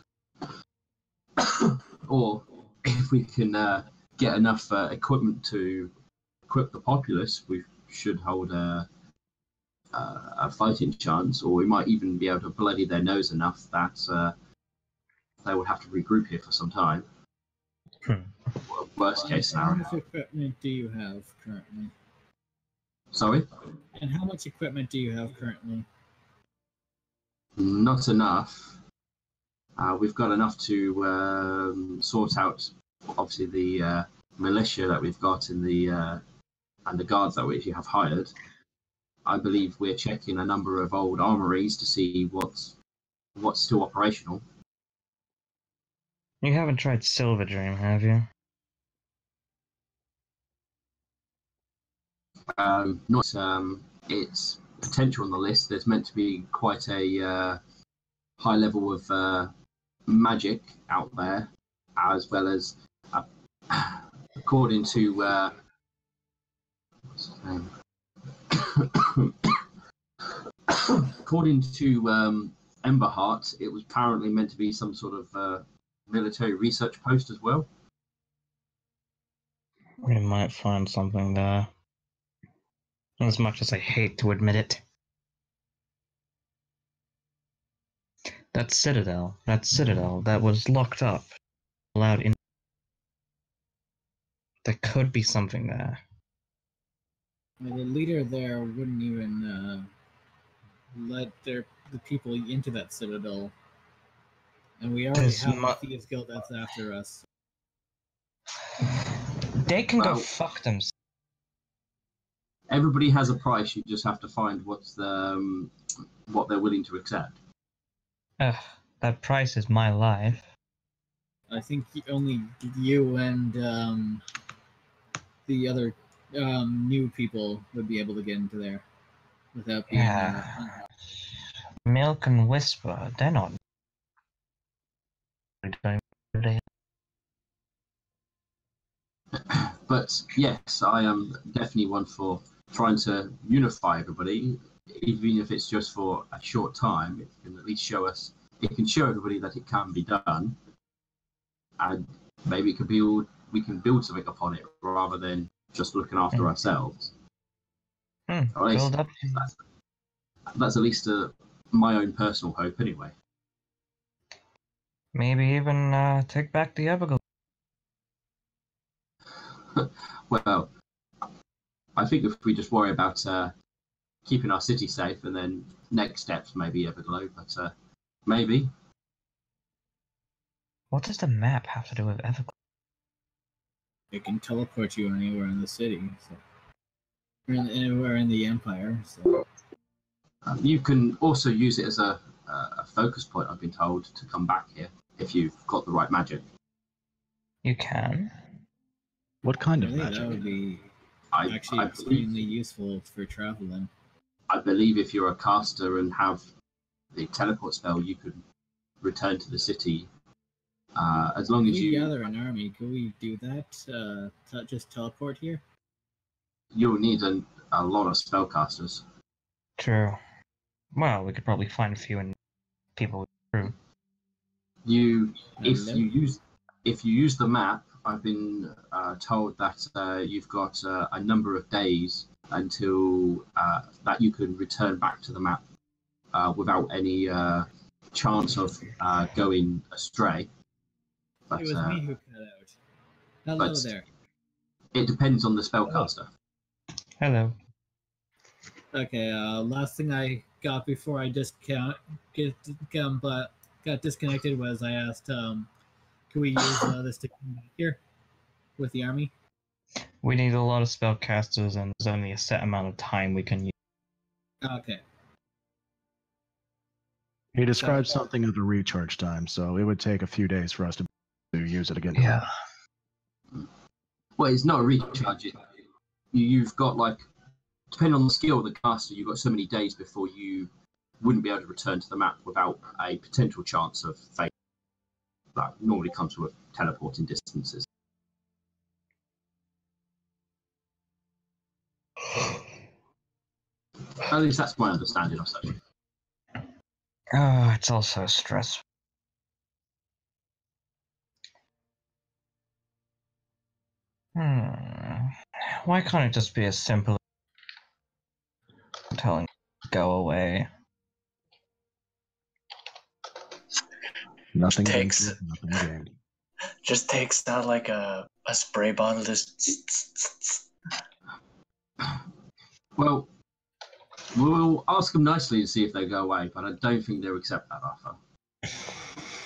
Or if we can get enough equipment to equip the populace, we should hold a fighting chance, or we might even be able to bloody their nose enough that they would have to regroup here for some time. Worst case scenario. How much equipment do you have currently? Sorry? And how much equipment do you have currently? Not enough. We've got enough to sort out, obviously, the militia that we've got in the and the guards that we have hired. I believe we're checking a number of old armories to see what's still operational. You haven't tried Silver Dream, have you? Not its potential on the list. There's meant to be quite a high level of magic out there, as well as according to According to Emberheart, it was apparently meant to be some sort of military research post as well. We might find something there. As much as I hate to admit it. That citadel that was locked up, allowed in. There could be something there. The leader there wouldn't even let the people into that citadel, and we already have a Thieves Guild that's after us. They can go fuck themselves. Everybody has a price. You just have to find what they're willing to accept. That price is my life. I think only you and the other new people would be able to get into there without being. Milk and Whisper, they're not. But yes, I am definitely one for trying to unify everybody, even if it's just for a short time. It can at least show us. It can show everybody that it can be done, and maybe we can build something upon it rather than just looking after ourselves. Build up. That's at least my own personal hope, anyway. Maybe even take back the Everglow. Well, I think if we just worry about keeping our city safe, and then next steps maybe Everglow, but maybe. What does the map have to do with Everglow? It can teleport you anywhere in the city, so anywhere in the Empire. So you can also use it as a focus point. I've been told to come back here if you've got the right magic. You can. What kind of magic? That would be actually extremely useful for traveling. I believe if you're a caster and have the teleport spell, you could return to the city as long as you gather an army. Can we do that? Just teleport here? You'll need a lot of spellcasters. True. Well, we could probably find a few people with crew. If you use the map, I've been told that you've got a number of days until that you can return back to the map without any chance of going astray. But, it was me who cut out. Hello there. It depends on the spellcaster. Hello. Okay, last thing I got before I got disconnected was I asked, can we use this to come back here with the army? We need a lot of spellcasters, and there's only a set amount of time we can use. Okay. He described something of a recharge time, so it would take a few days for us to use it again. Yeah. Well, it's not a recharge. You've got, like, depending on the skill of the caster, you've got so many days before you wouldn't be able to return to the map without a potential chance of fate. That normally comes with teleporting distances. At least that's my understanding of such. Oh, it's also stressful. Why can't it just be as simple as telling go away? Nothing takes nothing gained. Just takes out like a spray bottle. Just Well, we'll ask them nicely and see if they go away, but I don't think they'll accept that offer.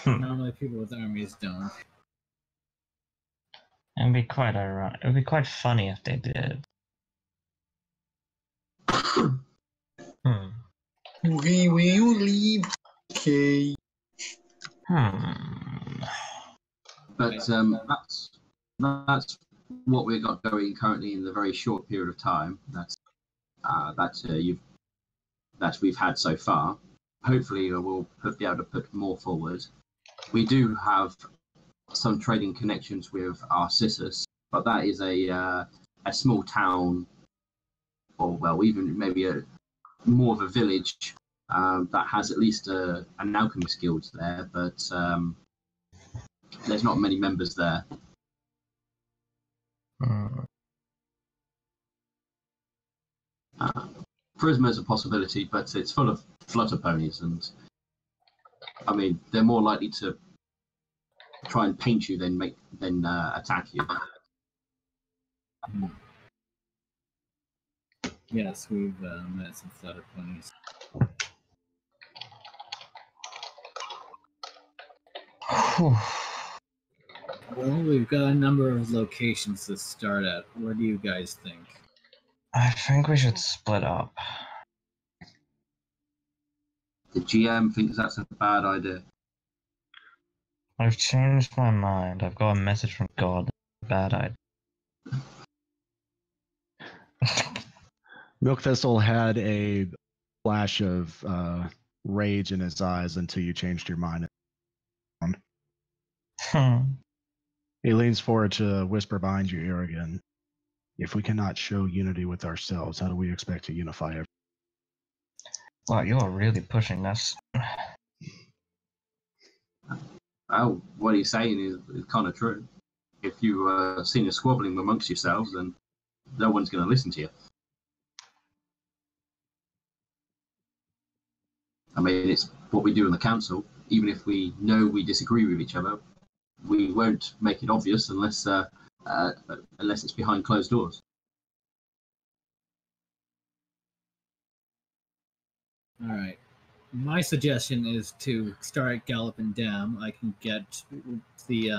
Normally people with armies don't. It'd be quite ironic. It'd be quite funny if they did. we will leave. Okay. But that's what we've got going currently in the very short period of time that we've had so far. Hopefully, we'll be able to put more forward. We do have some trading connections with our sisters, but that is a small town or well, even maybe more of a village that has at least an alchemist guild there, but there's not many members there. Prisma is a possibility, but it's full of flutter ponies, and I mean they're more likely to try and paint you than attack you. Yes, we've met some flutter ponies. Well, we've got a number of locations to start at. What do you guys think? I think we should split up. The GM thinks that's a bad idea. I've changed my mind. I've got a message from God. Bad idea. Milk Thistle had a flash of rage in his eyes until you changed your mind. He leans forward to whisper behind your ear again. If we cannot show unity with ourselves, how do we expect to unify everyone? Wow, you're really pushing this. Oh, what he's saying is kind of true. If you seen a squabbling amongst yourselves, then no one's going to listen to you. I mean, it's what we do in the council. Even if we know we disagree with each other, we won't make it obvious unless it's behind closed doors. All right. My suggestion is to start at Galloping Dam. I can get the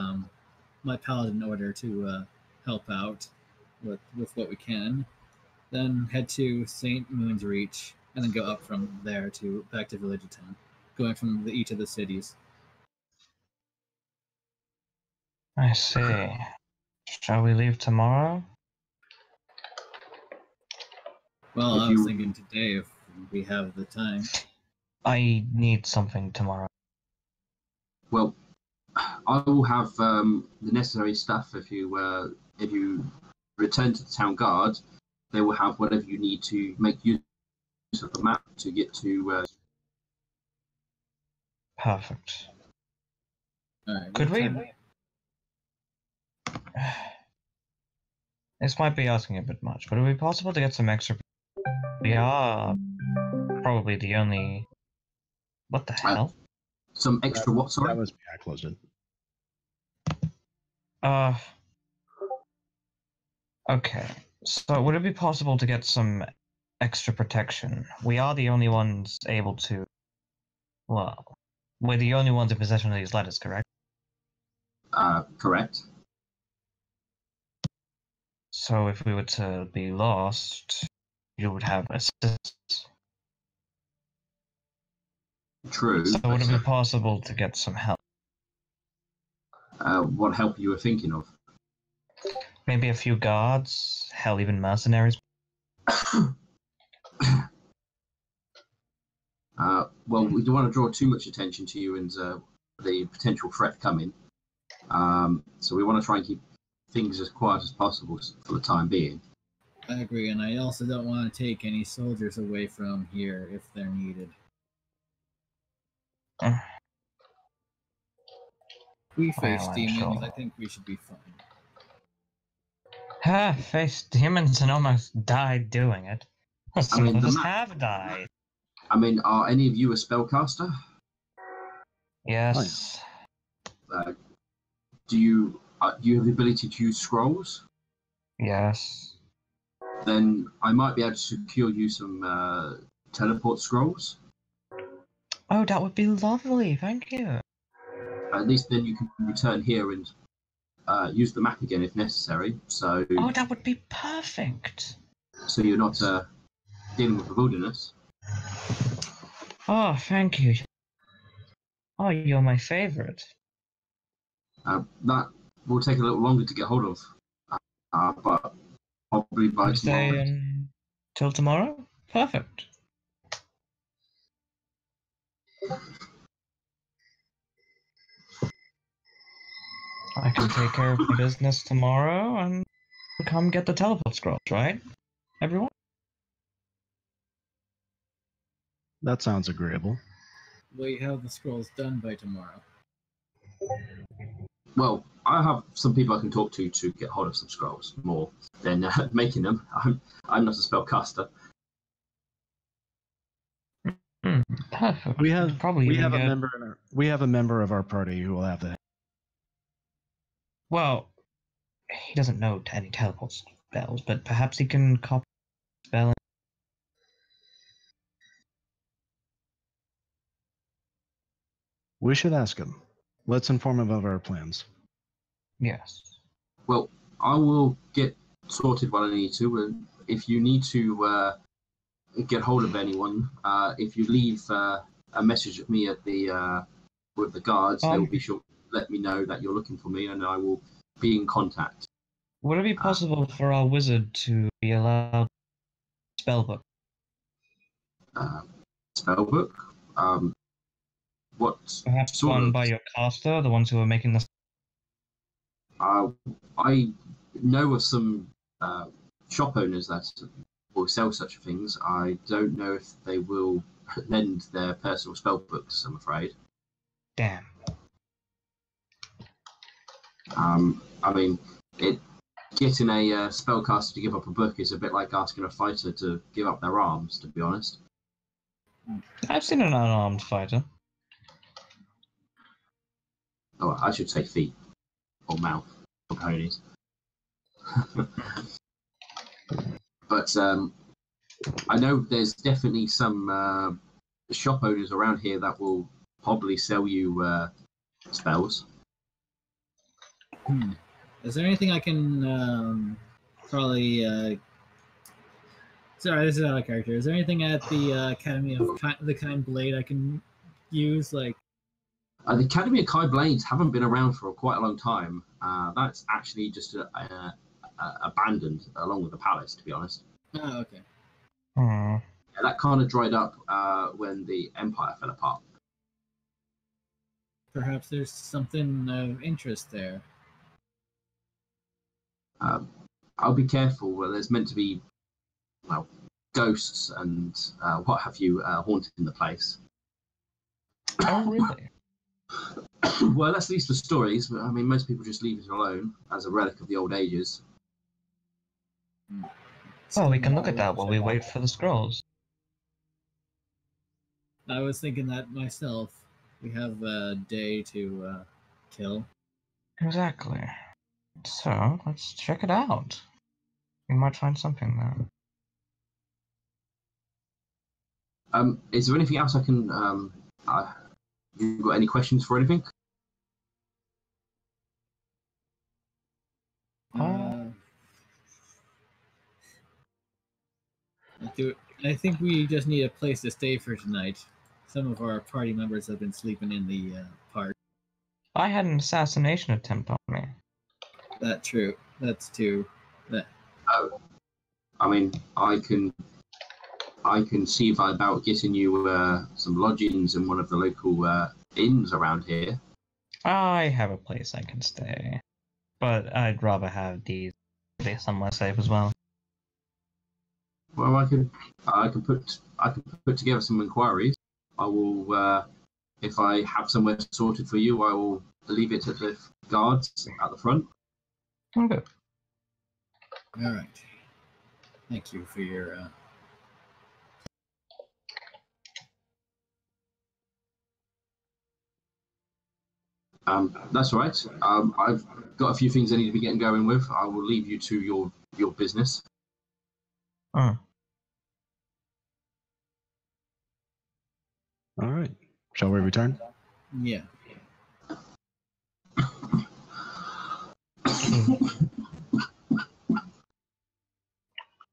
my paladin order to help out with what we can. Then head to St. Moon's Reach, and then go up from there to back to Village of Town, going from each of the cities. I see. Shall we leave tomorrow? Well, I was thinking today if we have the time. I need something tomorrow. Well, I will have the necessary stuff. If you return to the town guard, they will have whatever you need to make use of the map to get to. Perfect. All right. Could we? This might be asking a bit much, but would it be possible to get some extra? We are probably the only. What the hell? Some extra what? Sorry. That was me. I closed it. Okay. So would it be possible to get some extra protection? We are the only ones able to. Well, we're the only ones in possession of these letters, correct? Correct. So if we were to be lost, you would have assistance. True. So would it be possible to get some help? What help you were thinking of? Maybe a few guards, hell, even mercenaries. Well, we don't want to draw too much attention to you and the potential threat coming. So we want to try and keep things as quiet as possible for the time being. I agree, and I also don't want to take any soldiers away from here if they're needed. If we face demons, sure. I think we should be fine. Faced demons and almost died doing it. Some of us have died. I mean, are any of you a spellcaster? Yes. Do you have the ability to use scrolls? Yes. Then I might be able to secure you some teleport scrolls. Oh, that would be lovely. Thank you. At least then you can return here and use the map again if necessary. So. Oh, that would be perfect. So you're not dealing with the wilderness. Oh, thank you. Oh, you're my favorite. That will take a little longer to get hold of, but probably by tomorrow. Stay till tomorrow? Perfect. I can take care of the business tomorrow and come get the teleport scrolls, right? Everyone? That sounds agreeable. Will you have the scrolls done by tomorrow? Well, I have some people I can talk to get hold of some scrolls more than making them. I'm not a spellcaster. We have probably we even have a good. member we have a member of our party who will have that. Well, he doesn't know any teleport spells, but perhaps he can copy the spell. We should ask him. Let's inform him of our plans. Yes. Well, I will get sorted what I need to. And if you need to get hold of anyone, if you leave a message with me at the with the guards, they will be sure to let me know that you're looking for me, and I will be in contact. Would it be possible for our wizard to be allowed spellbook? Spellbook? What Perhaps sort one of? by your caster, the ones who are making the. I know of some shop owners that will sell such things. I don't know if they will lend their personal spellbooks, I'm afraid. Damn. I mean, getting a spellcaster to give up a book is a bit like asking a fighter to give up their arms, to be honest. I've seen an unarmed fighter. Oh, I should say feet or mouth or ponies. But I know there's definitely some shop owners around here that will probably sell you spells. Is there anything I can probably? Sorry, this is out of character. Is there anything at the Academy of the Kind Blade I can use? Like, the Academy of Kai Blades haven't been around for quite a long time. That's actually just abandoned along with the palace, to be honest. oh, okay. Hmm. Yeah, that kind of dried up when the Empire fell apart. Perhaps there's something of interest there. I'll be careful. There's meant to be, well, ghosts and what have you haunting the place. Oh, really? Well, that's at least the stories. But I mean, most people just leave it alone as a relic of the old ages. Well, we can look at that while we wait for the scrolls. I was thinking that myself. We have a day to kill. Exactly. So, let's check it out. We might find something there. Is there anything else I can? You got any questions for anything? I think we just need a place to stay for tonight. Some of our party members have been sleeping in the park. I had an assassination attempt on me. That's true. That's true. Oh, I mean, I can see about getting you some lodgings in one of the local inns around here. I have a place I can stay, but I'd rather have these be somewhere safe as well. Well, I can put together some inquiries. I will, if I have somewhere sorted for you, I will leave it at the guards at the front. Okay. All right. Thank you for your. That's all right. I've got a few things I need to be getting going with. I will leave you to your business. All right. Shall we return? Yeah.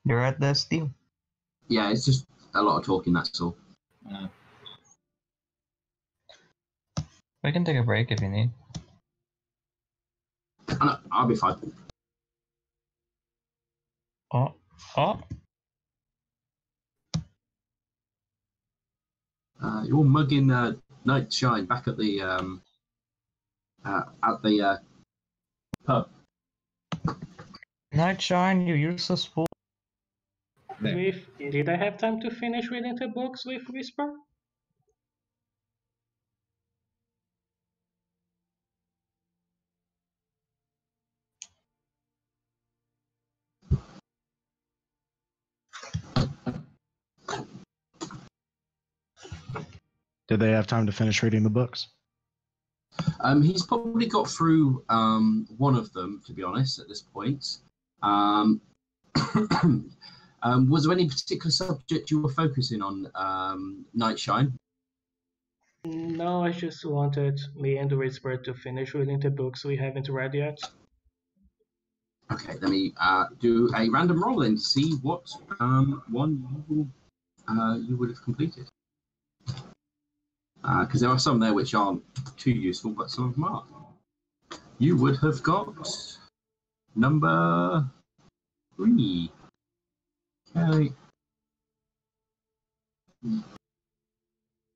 You're at this deal. Yeah, it's just a lot of talking. That's all. We can take a break if you need. I'll be fine. Oh. You're mugging Night Shine back at the pub. Nightshine, you useless fool. We Did I have time to finish reading the books with Whisper? Did they have time to finish reading the books? He's probably got through one of them, to be honest, at this point. Was there any particular subject you were focusing on, Nightshine? No, I just wanted me and Whisper to finish reading the books we haven't read yet. Okay, let me do a random roll then to see what one you would have completed. Because there are some there which aren't too useful, but some of them are. You would have got number 3. Okay.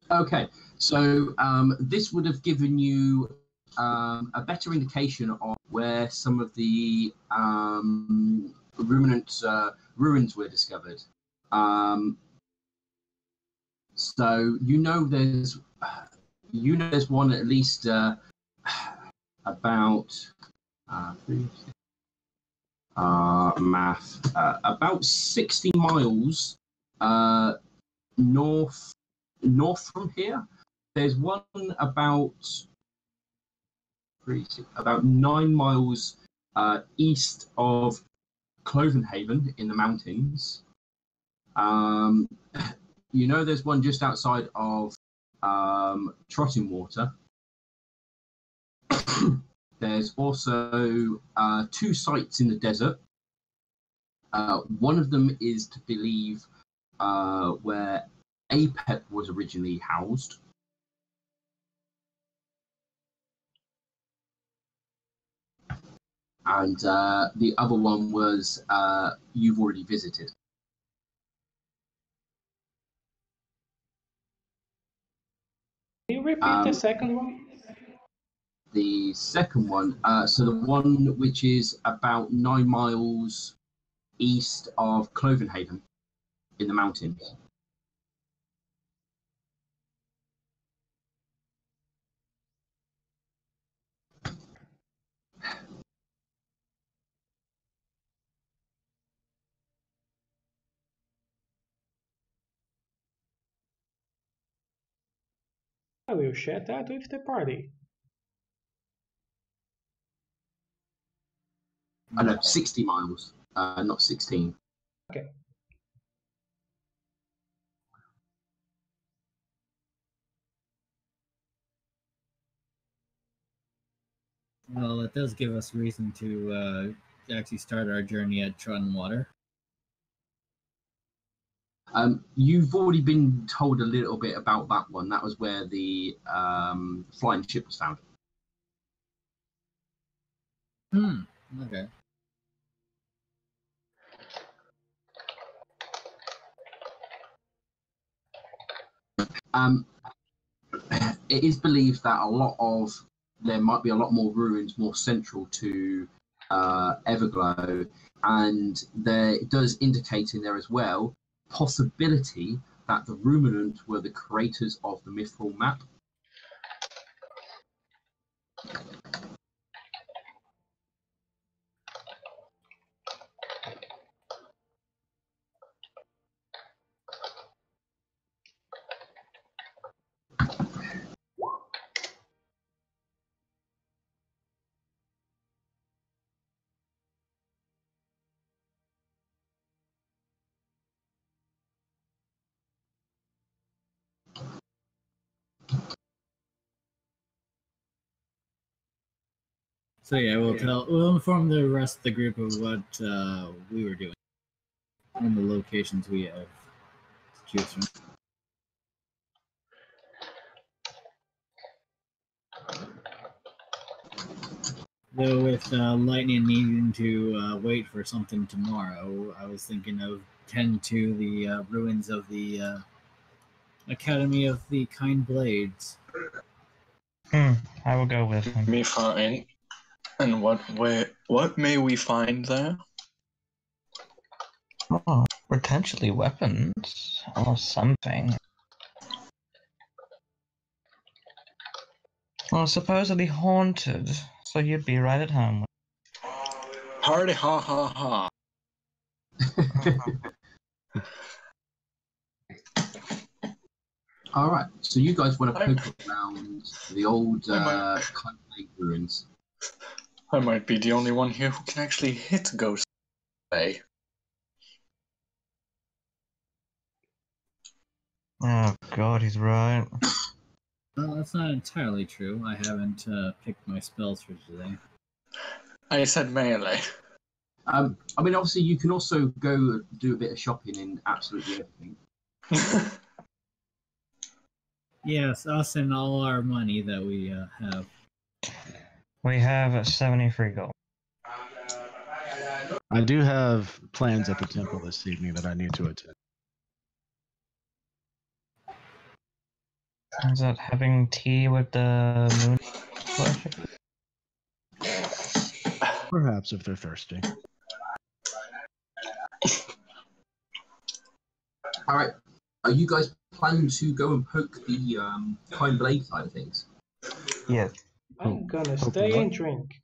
Okay, so this would have given you a better indication of where some of the ruminant ruins were discovered. So there's one at least about about 60 miles north from here. There's one about 9 miles east of Clovenhaven in the mountains. There's one just outside of Trotting Water. There's also 2 sites in the desert. One of them is to believe where Apep was originally housed. And the other one was you've already visited. Can you repeat the second one? The second one, so the one which is about 9 miles east of Clovenhaven in the mountains. I will share that with the party. I know, 60 miles, not 16. Okay. Well, it does give us reason to actually start our journey at Trotton Water. You've already been told a little bit about that one. That was where the flying ship was found. Okay. It is believed that there might be a lot more ruins more central to Everglow, and it does indicate in there as well possibility that the Ruminant were the creators of the Mithril map. So yeah, we'll inform the rest of the group of what we were doing and the locations we have to choose from. Though with Lightning needing to wait for something tomorrow, I was thinking of tend to the ruins of the Academy of the Kind Blades. I will go with him. Me fine. And what may we find there? Oh, Potentially weapons or something. Well, supposedly haunted, so you'd be right at home. Party ha ha ha. All right, so you guys want to poke around the old kind of lake ruins. I might be the only one here who can actually hit Ghost Bay. Oh god, he's right. Well, that's not entirely true. I haven't picked my spells for today. I said melee. I mean, obviously, you can also go do a bit of shopping in absolutely everything. Yes, us and all our money that we have. We have 73 gold. I do have plans at the temple this evening that I need to attend. Is that having tea with the moon worship? Perhaps if they're thirsty. All right, are you guys planning to go and poke the kind blade side of things? Yes. I'm gonna stay and drink.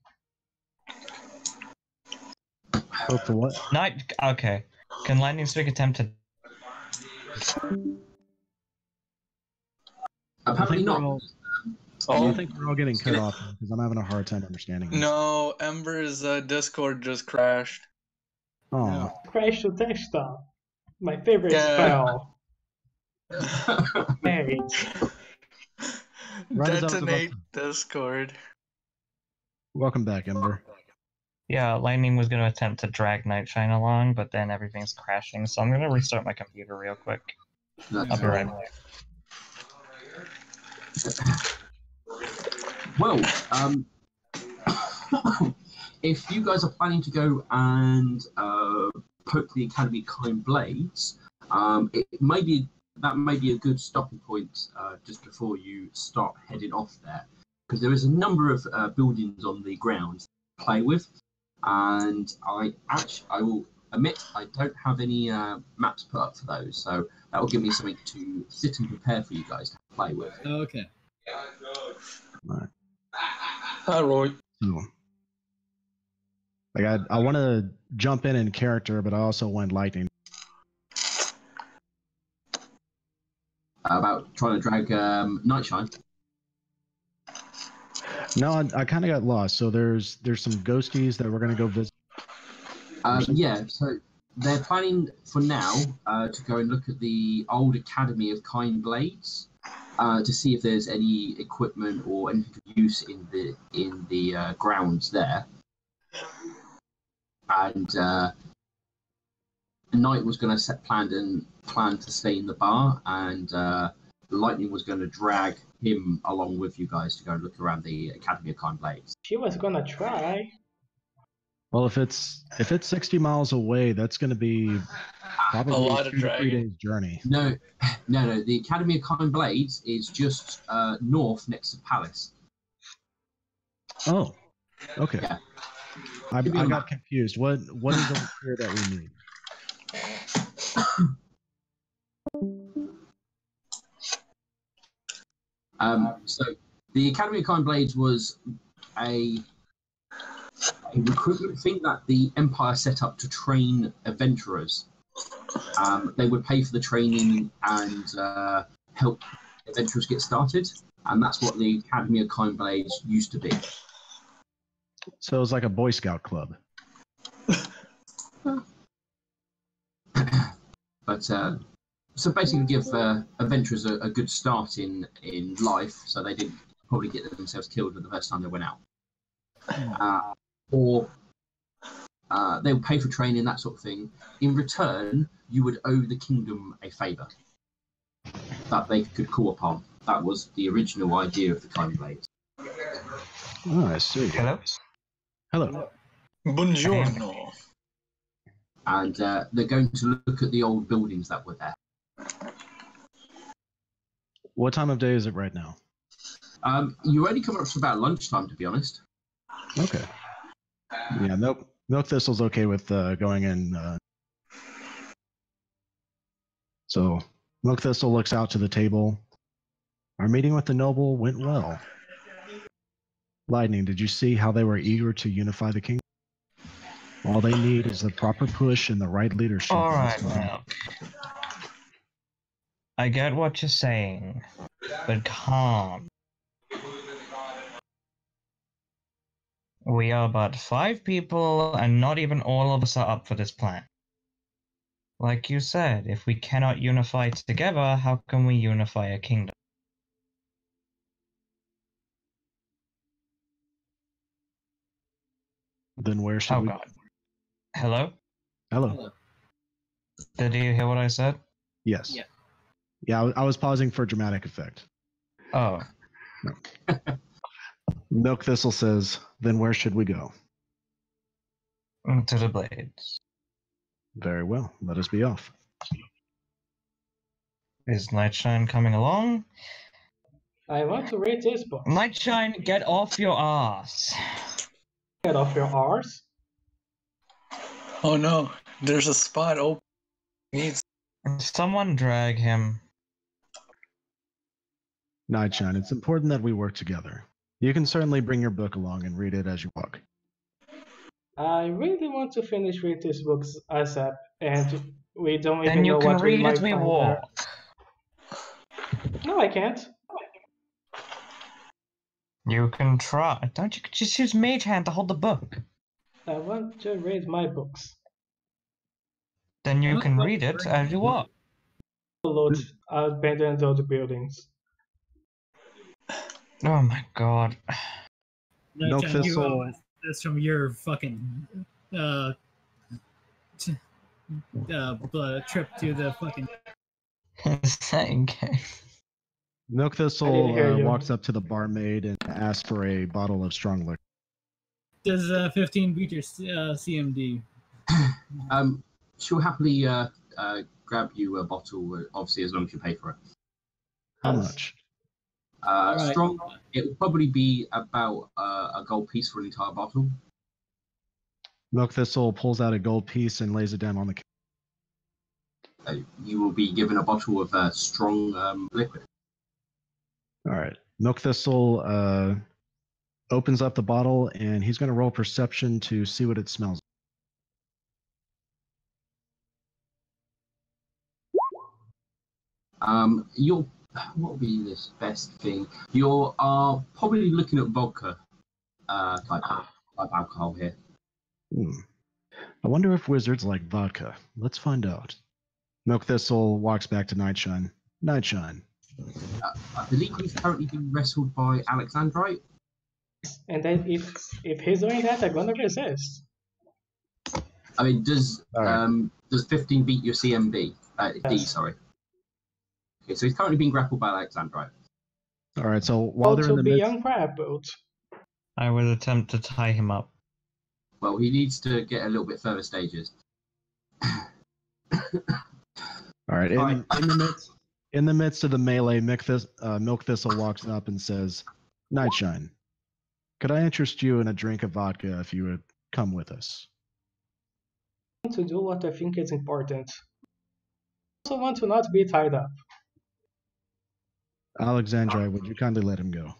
Hope the what? Night. Okay. Can lightning streak attempt to? Apparently not. I think we're all getting cut off because I'm having a hard time understanding this. No, Ember's Discord just crashed. Oh. Crash to desktop. My favorite spell. Hey. Right as I was Detonate about Discord. Welcome back, Ember. Yeah, lightning was going to attempt to drag Nightshine along, but then everything's crashing, so I'm going to restart my computer real quick. I'll be right back. Well, if you guys are planning to go and poke the Academy Kind Blades, that may be a good stopping point just before you start heading off there, because there is a number of buildings on the ground to play with, and I will admit I don't have any maps put up for those, so that will give me something to sit and prepare for you guys to play with. Okay. Right. Hi, Roy. So, like I want to jump in character, but I also want lightning. About trying to drag Nightshine. No, I kind of got lost. So there's some ghosties that we're gonna go visit. Yeah, so they're planning for now to go and look at the old Academy of Kind Blades to see if there's any equipment or anything of use in the grounds there. And Knight was going to plan to stay in the bar, and Lightning was going to drag him along with you guys to go and look around the Academy of Kind Blades. She was gonna try. Well, if it's 60 miles away, that's going to be probably A lot of 2 to 3 dragging. days journey. No. The Academy of Kind Blades is just north next to Palace. Oh, okay. Yeah. I got confused. What is the here that we need? So the Academy of Kind Blades was a recruitment thing that the Empire set up to train adventurers. They would pay for the training and help adventurers get started, and that's what the Academy of Kind Blades used to be. So it was like a Boy Scout club. But so basically give adventurers a good start in life, so they didn't probably get themselves killed the first time they went out. Or they would pay for training, that sort of thing. In return, you would owe the kingdom a favour that they could call upon. That was the original idea of the Kind Blades. Oh, I see. Hello? Hello. Buongiorno. And they're going to look at the old buildings that were there. What time of day is it right now? You only come up to about lunchtime, to be honest. Okay. Yeah, Milk Thistle's okay with going in. So Milk Thistle looks out to the table. Our meeting with the noble went well. Lightning, did you see how they were eager to unify the kingdom? All they need is the proper push and the right leadership. All right, Milk. I get what you're saying, but calm. We are but 5 people, and not even all of us are up for this plan. Like you said, if we cannot unify together, how can we unify a kingdom? Then where should Oh we? God. Hello? Hello. Did you hear what I said? Yes. Yeah. Yeah, I was pausing for dramatic effect. Oh. Milk Thistle says, then where should we go? To the Blades. Very well. Let us be off. Is Nightshine coming along? I want to read this book. Nightshine, get off your ass. Get off your arse. Oh no, there's a spot open. Needs. Someone drag him. Nightshine, it's important that we work together. You can certainly bring your book along and read it as you walk. I really want to finish read this book ASAP, and we don't Then even you know can what we read might as we find walk. there. No, I can't. You can try. Don't you just use Mage Hand to hold the book? I want to read my books. Then you can read it as you walk. Load abandoned old buildings. Oh my God. Milk Nightshine, you Thistle. owe us this from your fucking trip to the fucking. Thank you. Milk I didn't Thistle hear you. walks up to the barmaid and asks for a bottle of strong liquor. Does 15 beat your CMD? She'll happily grab you a bottle, obviously, as long as you pay for it. How Yes. much? Right. Strong, it will probably be about a gold piece for an entire bottle. Milk Thistle pulls out a gold piece and lays it down on the counter. You will be given a bottle of strong liquid. All right. Milk Thistle opens up the bottle and he's going to roll perception to see what it smells. What would be this best thing? You are probably looking at vodka type alcohol here. I wonder if wizards like vodka. Let's find out. Milk Thistle walks back to Nightshine. Nightshine. I believe he's currently being wrestled by Alexandrite. And then if he's doing that, I'm gonna resist. I mean, does 15 beat your CMB? D, Yes. sorry. Okay, so he's currently being grappled by Alexandrite. All right, so while they're in the be midst, ungrappled. I will attempt to tie him up. Well, he needs to get a little bit further stages. all right, in the midst of the melee, Milk Thistle walks up and says, Nightshine, could I interest you in a drink of vodka if you would come with us? I want to do what I think is important. I also want to not be tied up. Alexandra, would you kindly let him go?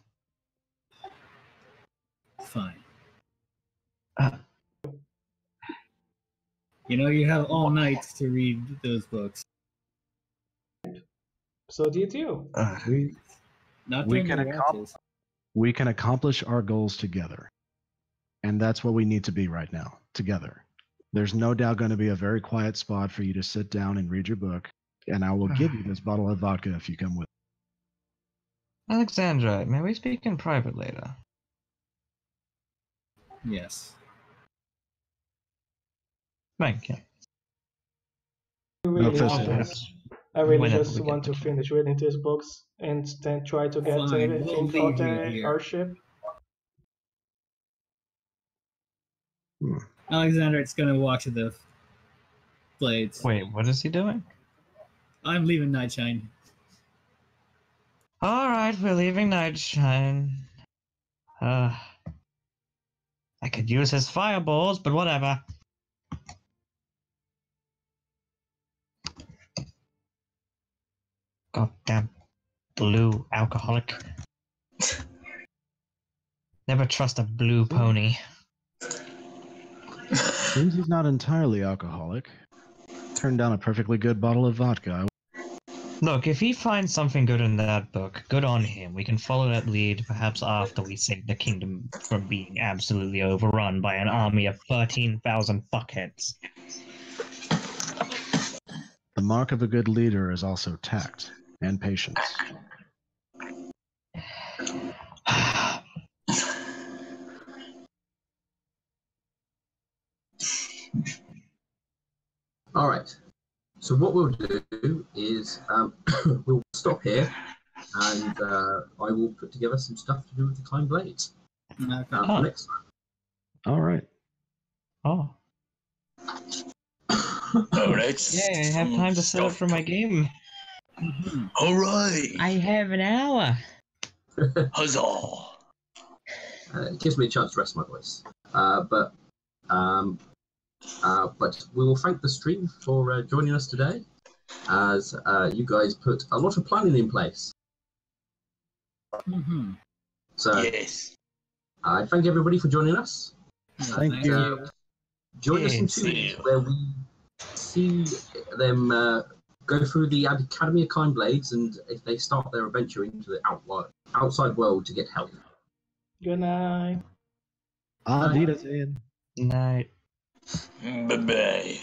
Fine. You know, you have all night to read those books. So did you. Not We during can the watches. We can accomplish our goals together. And that's what we need to be right now, together. There's no doubt going to be a very quiet spot for you to sit down and read your book, and I will give you this bottle of vodka if you come with. Alexandra, may we speak in private later? Yes. Thank you. I really No, want Thistle. this. I really Whenever just we get want the to finish reading these books and then try to get Fine, everything we'll for leave you the here. airship. Alexander, it's gonna walk to the blades. Wait, what is he doing? I'm leaving Nightshine. Alright, we're leaving Nightshine. I could use his fireballs, but whatever. Goddamn blue alcoholic. Never trust a blue pony. Seems he's not entirely alcoholic. Turned down a perfectly good bottle of vodka. Look, if he finds something good in that book, good on him. We can follow that lead, perhaps after we save the kingdom from being absolutely overrun by an army of 13,000 fuckheads. The mark of a good leader is also tact and patience. All right. So what we'll do is we'll stop here, and I will put together some stuff to do with the climb blades for next time. All right. Oh. All right. Yeah, I have time to set up for my game. All right. I have an hour. Huzzah. It gives me a chance to rest my voice. But we will thank the stream for joining us today, as you guys put a lot of planning in place. So Yes. I thank everybody for joining us. Thank you. Join us in 2 weeks where we see them go through the Academy of Kind Blades, and if they start their adventure into the outside world to get help. Good night. Adidas, Ian. Night. Bye-bye.